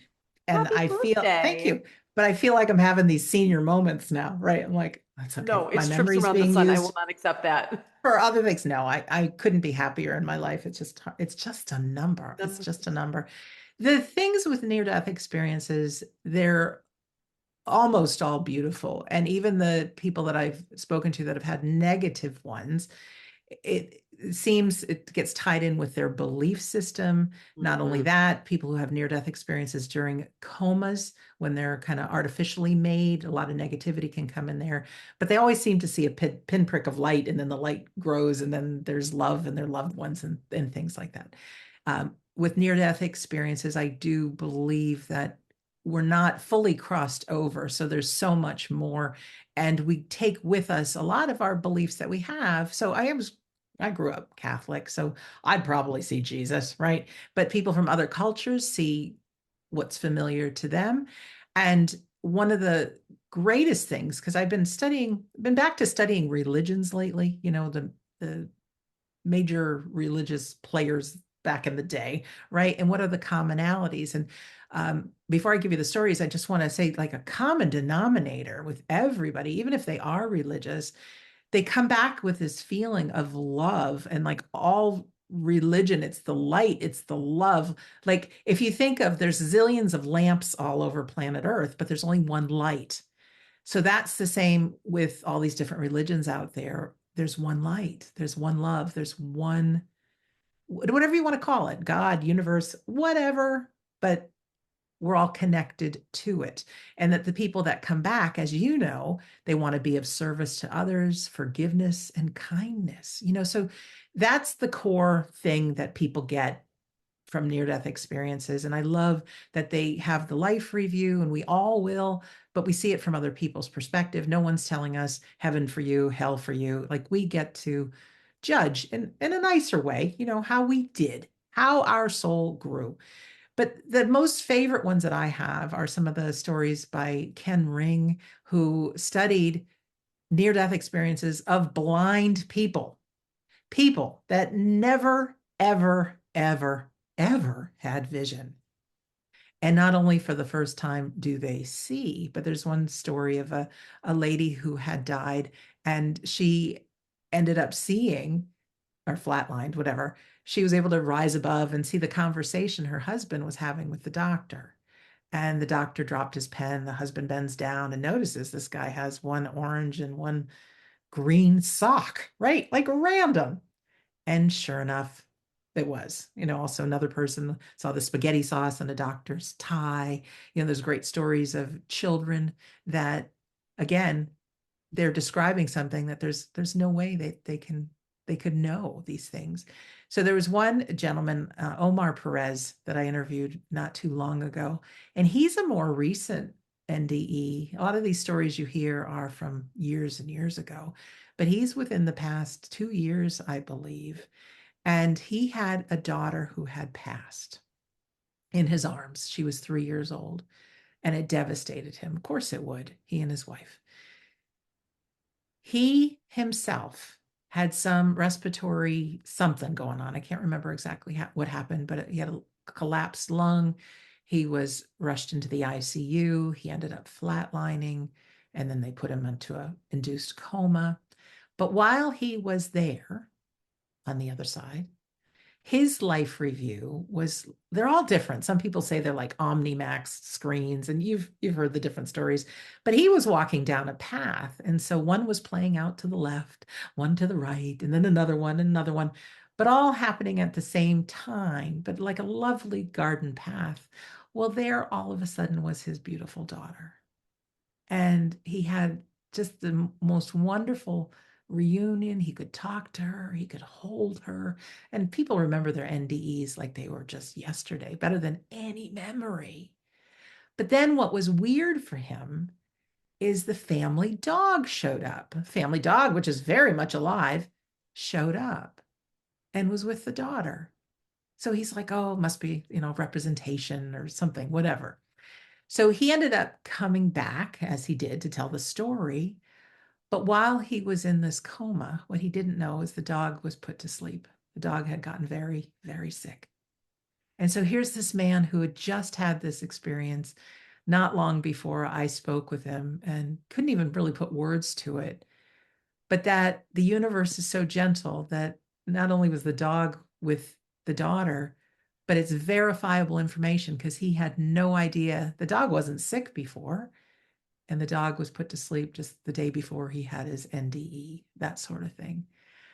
And Happy I feel, thank birthday. you, but I feel like I'm having these senior moments now, right? I'm like, that's okay. No, My it's trips memory's around the being sun. I will used not accept that. for other things. No, I couldn't be happier in my life. It's just a number. It's just a number. The things with near-death experiences, they're almost all beautiful. And even the people that I've spoken to that have had negative ones, it seems it gets tied in with their belief system. Not only Mhm. that, people who have near-death experiences during comas, when they're kind of artificially made, a lot of negativity can come in there. But they always seem to see a pinprick of light, and then the light grows, and then there's love and their loved ones and things like that. With near-death experiences, I do believe that we're not fully crossed over. So there's so much more. And we take with us a lot of our beliefs that we have. So I grew up Catholic, so I'd probably see Jesus, right? But people from other cultures see what's familiar to them. And one of the greatest things, because I've been back to studying religions lately, the major religious players back in the day, right? And what are the commonalities? And before I give you the stories, I just want to say, like, a common denominator with everybody, even if they are religious, they come back with this feeling of love. And like all religion, it's the light, it's the love. Like, if you think of, there's zillions of lamps all over planet Earth, but there's only one light. So that's the same with all these different religions out there. There's one light, there's one love, there's one, whatever you want to call it, God, universe, whatever. But we're all connected to it. And that the people that come back, as you know, they want to be of service to others, forgiveness and kindness. So that's the core thing that people get from near-death experiences. And I love that they have the life review, and we all will, but we see it from other people's perspective. No one's telling us heaven for you, hell for you. Like, we get to judge in a nicer way, how we did, how our soul grew. But the most favorite ones that I have are some of the stories by Ken Ring, who studied near-death experiences of blind people that never, ever, ever, ever had vision. And not only for the first time do they see, but there's one story of a lady who had died, and she ended up seeing, or flatlined, whatever. She was able to rise above and see the conversation her husband was having with the doctor. And the doctor dropped his pen. The husband bends down and notices this guy has one orange and one green sock, right? Like random. And sure enough, it was. Also another person saw the spaghetti sauce on a doctor's tie. There's great stories of children that, again, they're describing something that there's no way they could know these things. So there was one gentleman, Omar Perez, that I interviewed not too long ago, and he's a more recent NDE. A lot of these stories you hear are from years and years ago, but he's within the past 2 years, I believe. And he had a daughter who had passed in his arms. She was 3 years old, and it devastated him. Of course it would, he and his wife. He himself had some respiratory something going on. I can't remember exactly what happened, but he had a collapsed lung. He was rushed into the ICU. He ended up flatlining, and then they put him into an induced coma. But while he was there on the other side, his life review was, they're all different. Some people say they're like Omnimax screens, and you've heard the different stories, but he was walking down a path. And so one was playing out to the left, one to the right, and then another one, but all happening at the same time, but like a lovely garden path. Well, there all of a sudden was his beautiful daughter. And he had just the most wonderful reunion. He could talk to her, he could hold her. And people remember their NDEs like they were just yesterday, better than any memory. But then what was weird for him is the family dog showed up. Family dog, which is very much alive, showed up and was with the daughter. So he's like, oh, it must be, representation or something, whatever. So he ended up coming back, as he did, to tell the story. But while he was in this coma, what he didn't know is the dog was put to sleep. The dog had gotten very, very sick. And so here's this man who had just had this experience not long before I spoke with him and couldn't even really put words to it. But that the universe is so gentle that not only was the dog with the daughter, but it's verifiable information, because he had no idea. The dog wasn't sick before, and the dog was put to sleep just the day before he had his NDE, that sort of thing.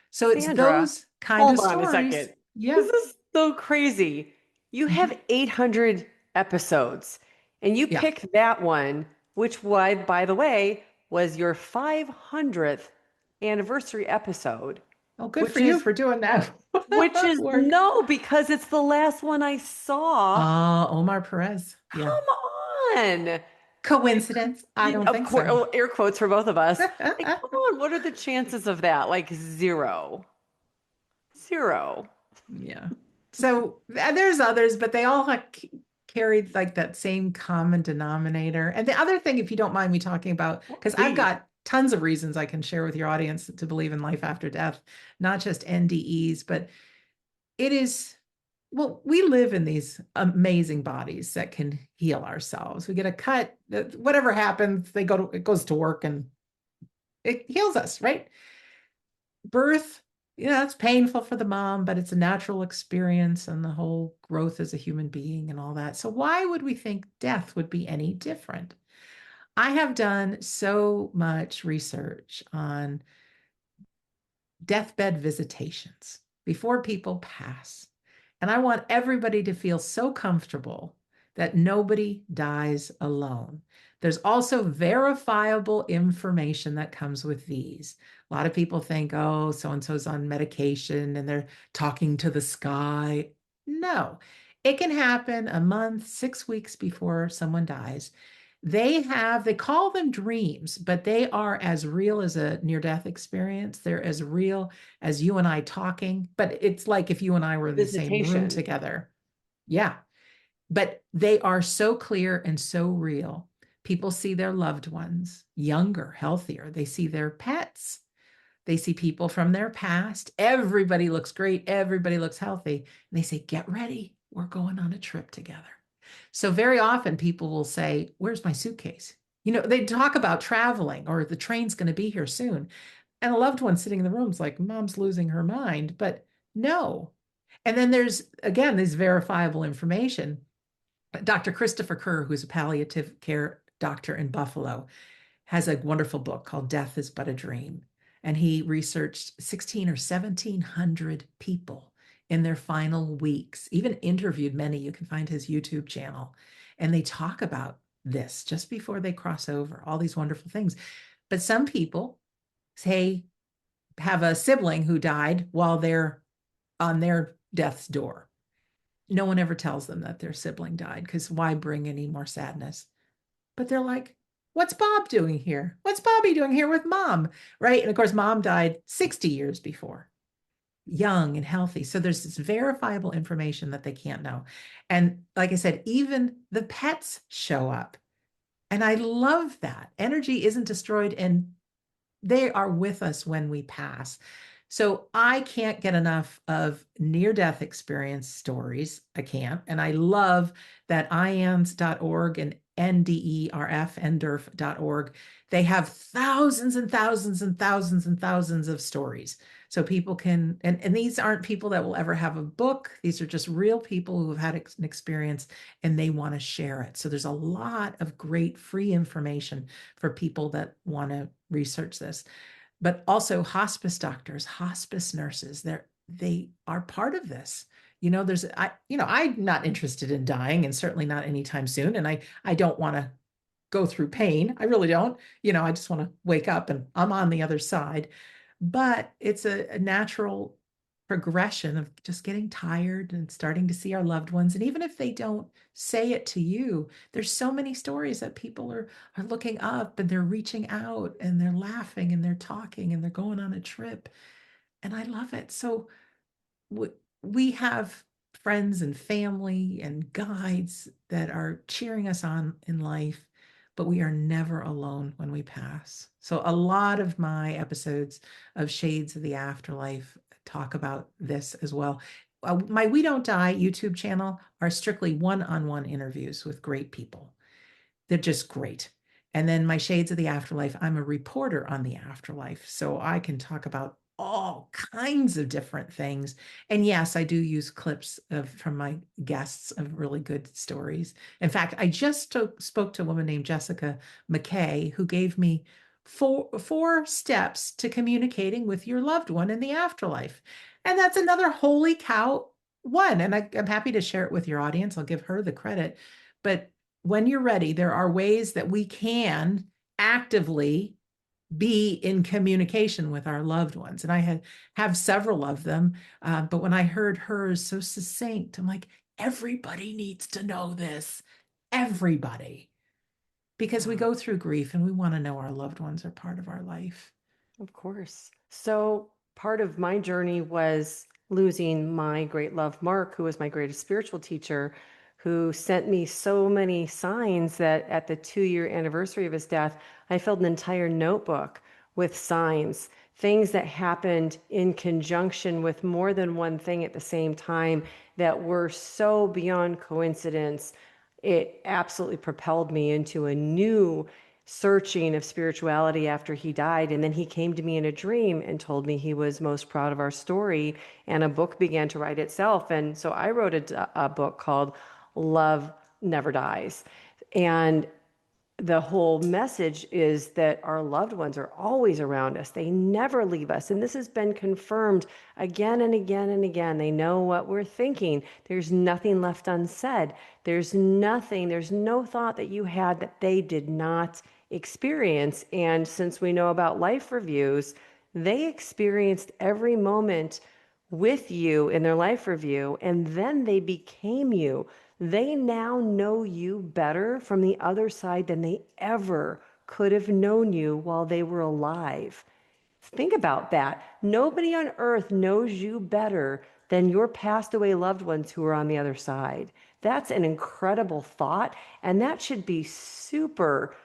So it's Sandra, those kind of hold on a stories. second. Yeah. This is so crazy. You have 800 episodes, and you Yeah. picked that one, which, by the way, was your 500th anniversary episode. Oh, good for you for doing that. Which is work. no, because it's the last one I saw. Omar Perez. Yeah. Come on. Coincidence? I don't Of think course, so. air quotes for both of us. Like, come on, what are the chances of that? Like zero. Zero. Yeah. So there's others, but they all carried like that same common denominator. And the other thing, if you don't mind me talking about, because I've Please. got tons of reasons I can share with your audience to believe in life after death, not just NDEs, but it is, well, we live in these amazing bodies that can heal ourselves. We get a cut, whatever happens, it goes to work and it heals us, right? Birth, it's painful for the mom, but it's a natural experience, and the whole growth as a human being and all that. So why would we think death would be any different? I have done so much research on deathbed visitations before people pass. And I want everybody to feel so comfortable that nobody dies alone. There's also verifiable information that comes with these. A lot of people think, oh, so and so's on medication and they're talking to the sky. No, it can happen a month, 6 weeks before someone dies. They call them dreams, but they are as real as a near-death experience. They're as real as you and I talking, but it's like if you and I were in the same room Visitation. together. Yeah, but they are so clear and so real. People see their loved ones younger, healthier. They see their pets. They see people from their past. Everybody looks great. Everybody looks healthy. And they say, get ready. We're going on a trip together. So very often people will say, where's my suitcase? They talk about traveling or the train's going to be here soon. And a loved one sitting in the room is like, mom's losing her mind. But no. And then there's, again, this verifiable information. Dr. Christopher Kerr, who's a palliative care doctor in Buffalo, has a wonderful book called Death is But a Dream. And he researched 16 or 1700 people in their final weeks, even interviewed many. You can find his YouTube channel. And they talk about this just before they cross over, all these wonderful things. But some people say, have a sibling who died while they're on their death's door. No one ever tells them that their sibling died because why bring any more sadness? But they're like, what's Bob doing here? What's Bobby doing here with mom? Right. And of course, mom died 60 years before, young and healthy. So there's this verifiable information that they can't know. And like I said, even the pets show up. And I love that. Energy isn't destroyed and they are with us when we pass. So I can't get enough of near-death experience stories. I can't. And I love that IANDS.org and NDERF.org. They have thousands and thousands and thousands and thousands of stories. So people can, and these aren't people that will ever have a book. These are just real people who have had an experience and they want to share it. So there's a lot of great free information for people that want to research this. But also hospice doctors, hospice nurses, they are part of this. I'm not interested in dying and certainly not anytime soon. And I don't want to go through pain. I really don't. I just want to wake up and I'm on the other side. But it's a natural progression of just getting tired and starting to see our loved ones. And even if they don't say it to you, there's so many stories that people are looking up and they're reaching out and they're laughing and they're talking and they're going on a trip. And I love it. So we have friends and family and guides that are cheering us on in life, but we are never alone when we pass. So a lot of my episodes of Shades of the Afterlife talk about this as well. My We Don't Die YouTube channel are strictly one-on-one interviews with great people. They're just great. And then my Shades of the Afterlife, I'm a reporter on the afterlife. So I can talk about all kinds of different things. And yes, I do use clips from my guests of really good stories. In fact, I just spoke to a woman named Jessica McKay, who gave me four steps to communicating with your loved one in the afterlife. And that's another holy cow one. And I'm happy to share it with your audience. I'll give her the credit. But when you're ready, there are ways that we can actively be in communication with our loved ones. And I have several of them. But when I heard hers so succinct, I'm like, everybody needs to know this. Everybody. Because we go through grief and we want to know our loved ones are part of our life. Of course. So part of my journey was losing my great love, Mark, who was my greatest spiritual teacher, who sent me so many signs that at the 2-year anniversary of his death, I filled an entire notebook with signs, things that happened in conjunction with more than one thing at the same time that were so beyond coincidence. It absolutely propelled me into a new searching of spirituality after he died. And then he came to me in a dream and told me he was most proud of our story. And a book began to write itself. And so I wrote a book called Love Never Dies. And the whole message is that our loved ones are always around us. They never leave us. And this has been confirmed again and again and again. They know what we're thinking. There's nothing left unsaid. There's nothing, there's no thought that you had that they did not experience. And since we know about life reviews, they experienced every moment with you in their life review, and then they became you. They now know you better from the other side than they ever could have known you while they were alive. Think about that. Nobody on earth knows you better than your passed away loved ones who are on the other side. That's an incredible thought, and that should be super,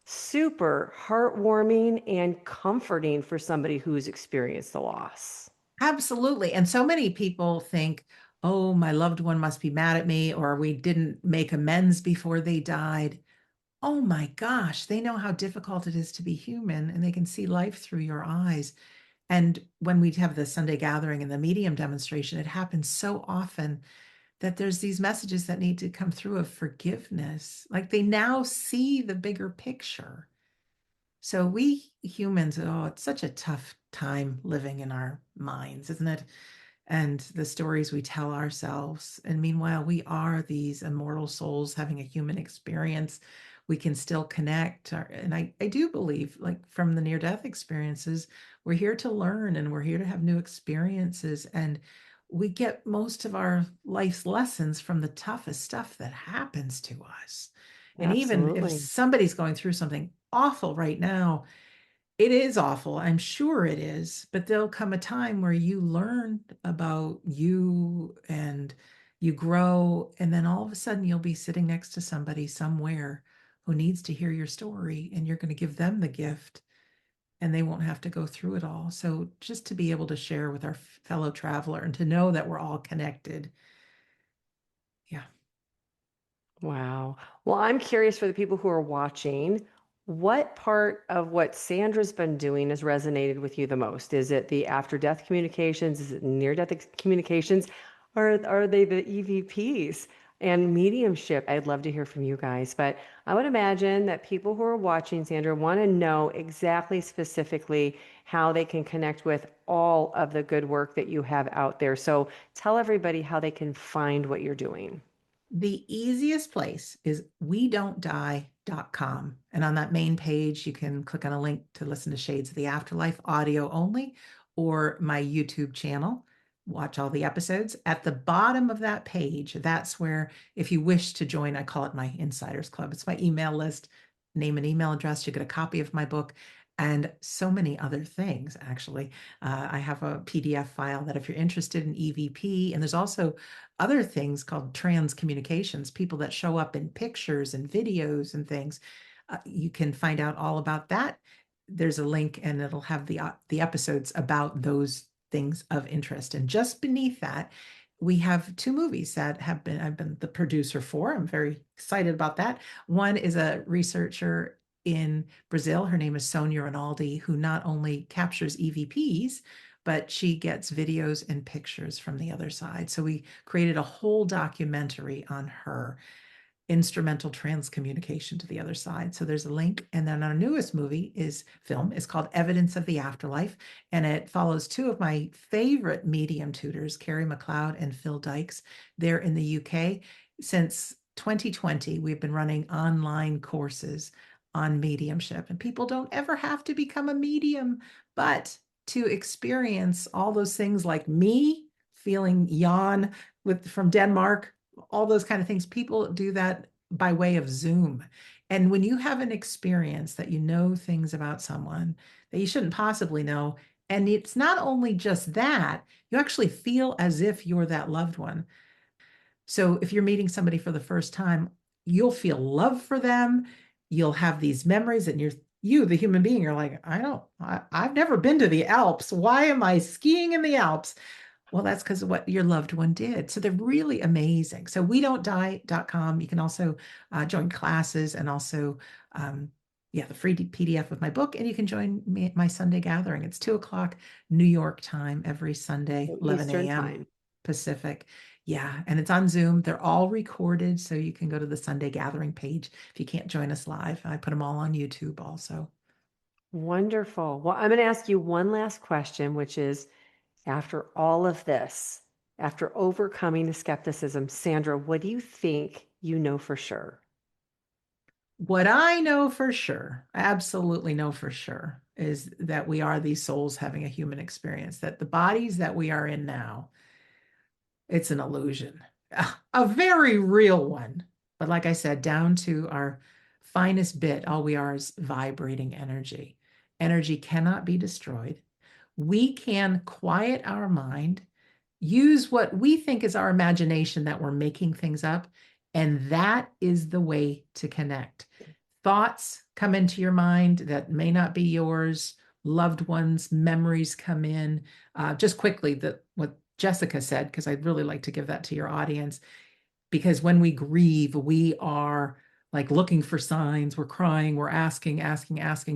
super heartwarming and comforting for somebody who's experienced a loss. Absolutely. And so many people think, oh, my loved one must be mad at me, or we didn't make amends before they died. Oh my gosh, they know how difficult it is to be human, and they can see life through your eyes. And when we have the Sunday gathering and the medium demonstration, it happens so often that there's these messages that need to come through of forgiveness. Like they now see the bigger picture. So we humans, oh, it's such a tough time living in our minds, isn't it? And the stories we tell ourselves. And meanwhile, we are these immortal souls having a human experience. We can still connect. And I do believe, like from the near death experiences, we're here to learn and we're here to have new experiences. And we get most of our life's lessons from the toughest stuff that happens to us. And even if Absolutely. somebody's going through something awful right now, it is awful. I'm sure it is, but there'll come a time where you learn about you and you grow, and then all of a sudden you'll be sitting next to somebody somewhere who needs to hear your story, and you're going to give them the gift, and they won't have to go through it all. So just to be able to share with our fellow traveler and to know that we're all connected. Yeah. Wow. Well, I'm curious for the people who are watching, what part of what Sandra's been doing has resonated with you the most? Is it the after death communications? Is it near death communications? Or are they the EVPs and mediumship? I'd love to hear from you guys. But I would imagine that people who are watching, Sandra, want to know exactly specifically how they can connect with all of the good work that you have out there. So tell everybody how they can find what you're doing. The easiest place is wedon'tdie.com. And on that main page, you can click on a link to listen to Shades of the Afterlife audio only, or my YouTube channel. Watch all the episodes. At the bottom of that page, that's where, if you wish to join, I call it my Insiders Club. It's my email list, name and email address. You get a copy of my book and so many other things, actually. I have a PDF file that if you're interested in EVP, and there's also other things called trans communications, people that show up in pictures and videos and things. You can find out all about that. There's a link and it'll have the episodes about those things of interest. And just beneath that, we have two movies that I've been the producer for. I'm very excited about that. One is a researcher in Brazil. Her name is Sonia Rinaldi, who not only captures EVPs, but she gets videos and pictures from the other side. So we created a whole documentary on her instrumental transcommunication to the other side. So there's a link. And then our newest film is called Evidence of the Afterlife. And it follows two of my favorite medium tutors, Carrie McLeod and Phil Dykes. They're in the UK. Since 2020, we've been running online courses on mediumship, and people don't ever have to become a medium, but to experience all those things like me feeling yawn from Denmark, all those kind of things. People do that by way of Zoom. And when you have an experience that you know things about someone that you shouldn't possibly know, and it's not only just that, you actually feel as if you're that loved one. So if you're meeting somebody for the first time, you'll feel love for them. You'll have these memories, and the human being, you're like, I've never been to the Alps. Why am I skiing in the Alps? Well, that's because of what your loved one did. So they're really amazing. So wedon'tdie.com. You can also join classes and also, the free PDF of my book. And you can join me at my Sunday gathering. It's 2:00 New York time every Sunday, 11 Eastern a.m. time. Pacific. Yeah, and it's on Zoom. They're all recorded, so you can go to the Sunday Gathering page if you can't join us live. I put them all on YouTube also. Wonderful. Well, I'm going to ask you one last question, which is, after all of this, after overcoming the skepticism, Sandra, what do you think you know for sure? What I know for sure, absolutely know for sure, is that we are these souls having a human experience, that the bodies that we are in now, it's an illusion, a very real one. But like I said, down to our finest bit, all we are is vibrating energy. Energy cannot be destroyed. We can quiet our mind, use what we think is our imagination that we're making things up, and that is the way to connect. Thoughts come into your mind that may not be yours, loved ones, memories come in. Just quickly, what Jessica said, because I'd really like to give that to your audience, because when we grieve, we are like looking for signs, we're crying, we're asking,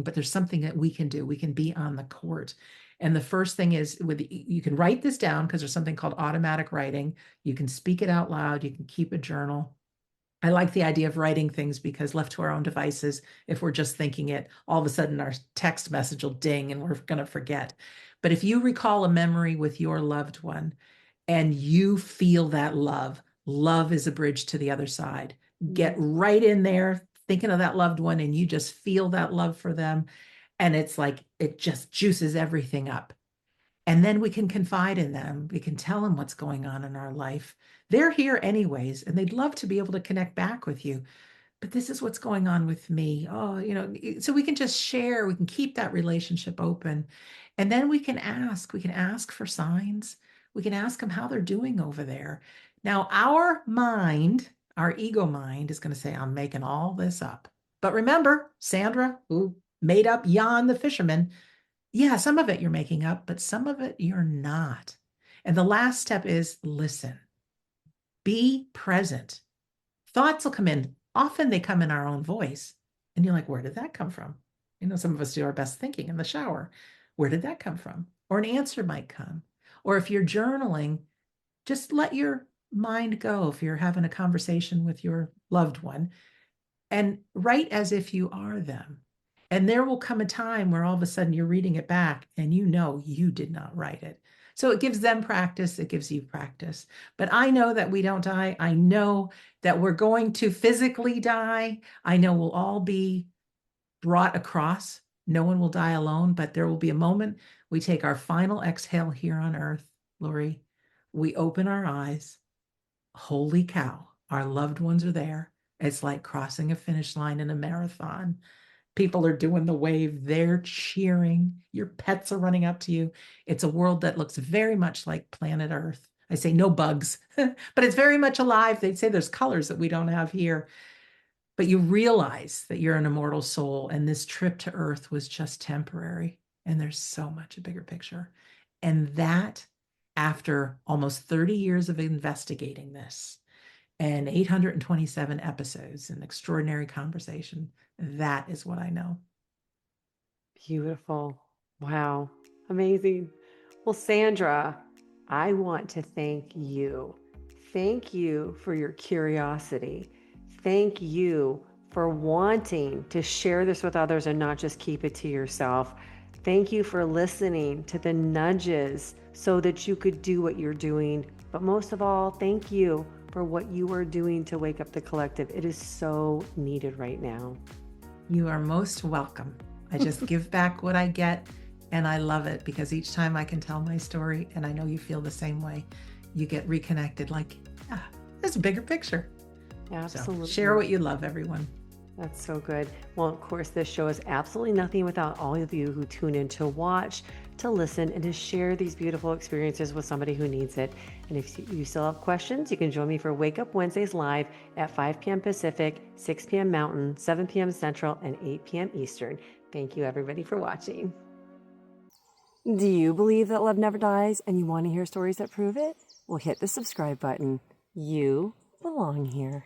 but there's something that we can do. We can be on the court. And the first thing is you can write this down because there's something called automatic writing. You can speak it out loud, you can keep a journal. I like the idea of writing things because left to our own devices, if we're just thinking it, all of a sudden our text message will ding and we're going to forget. But if you recall a memory with your loved one and you feel that love, love is a bridge to the other side. Get right in there, thinking of that loved one, and you just feel that love for them. And it's like it just juices everything up. And then we can confide in them. We can tell them what's going on in our life. They're here anyways, and they'd love to be able to connect back with you. But this is what's going on with me. Oh, so we can just share, we can keep that relationship open. And then we can ask for signs. We can ask them how they're doing over there. Now, our mind, our ego mind is going to say, I'm making all this up. But remember, Sandra, who made up Jan the fisherman, yeah, some of it you're making up, but some of it you're not. And the last step is listen, be present. Thoughts will come in. Often they come in our own voice. And you're like, where did that come from? Some of us do our best thinking in the shower. Where did that come from? Or an answer might come. Or if you're journaling, just let your mind go. If you're having a conversation with your loved one, and write as if you are them. And there will come a time where all of a sudden you're reading it back and you know you did not write it. So it gives them practice, it gives you practice. But I know that we don't die. I know that we're going to physically die. I know we'll all be brought across. No one will die alone, but there will be a moment we take our final exhale here on earth, Lori. We open our eyes. Holy cow, our loved ones are there. It's like crossing a finish line in a marathon. People are doing the wave, they're cheering. Your pets are running up to you. It's a world that looks very much like planet Earth. I say no bugs, but it's very much alive. They'd say there's colors that we don't have here. But you realize that you're an immortal soul, and this trip to Earth was just temporary. And there's so much a bigger picture. And that, after almost 30 years of investigating this, and 827 episodes and extraordinary conversation. That is what I know. Beautiful. Wow. Amazing. Well, Sandra, I want to thank you. Thank you for your curiosity. Thank you for wanting to share this with others and not just keep it to yourself. Thank you for listening to the nudges so that you could do what you're doing. But most of all, thank you for what you are doing to wake up the collective. It is so needed right now. You are most welcome. I just give back what I get, and I love it because each time I can tell my story, and I know you feel the same way, you get reconnected like, yeah, there's a bigger picture. Absolutely. So share what you love, everyone. That's so good. Well, of course, this show is absolutely nothing without all of you who tune in to watch, to listen, and to share these beautiful experiences with somebody who needs it. And if you still have questions, you can join me for Wake Up Wednesdays live at 5 p.m. Pacific, 6 p.m. Mountain, 7 p.m. Central, and 8 p.m. Eastern. Thank you, everybody, for watching. Do you believe that love never dies and you want to hear stories that prove it? Well, hit the subscribe button. You belong here.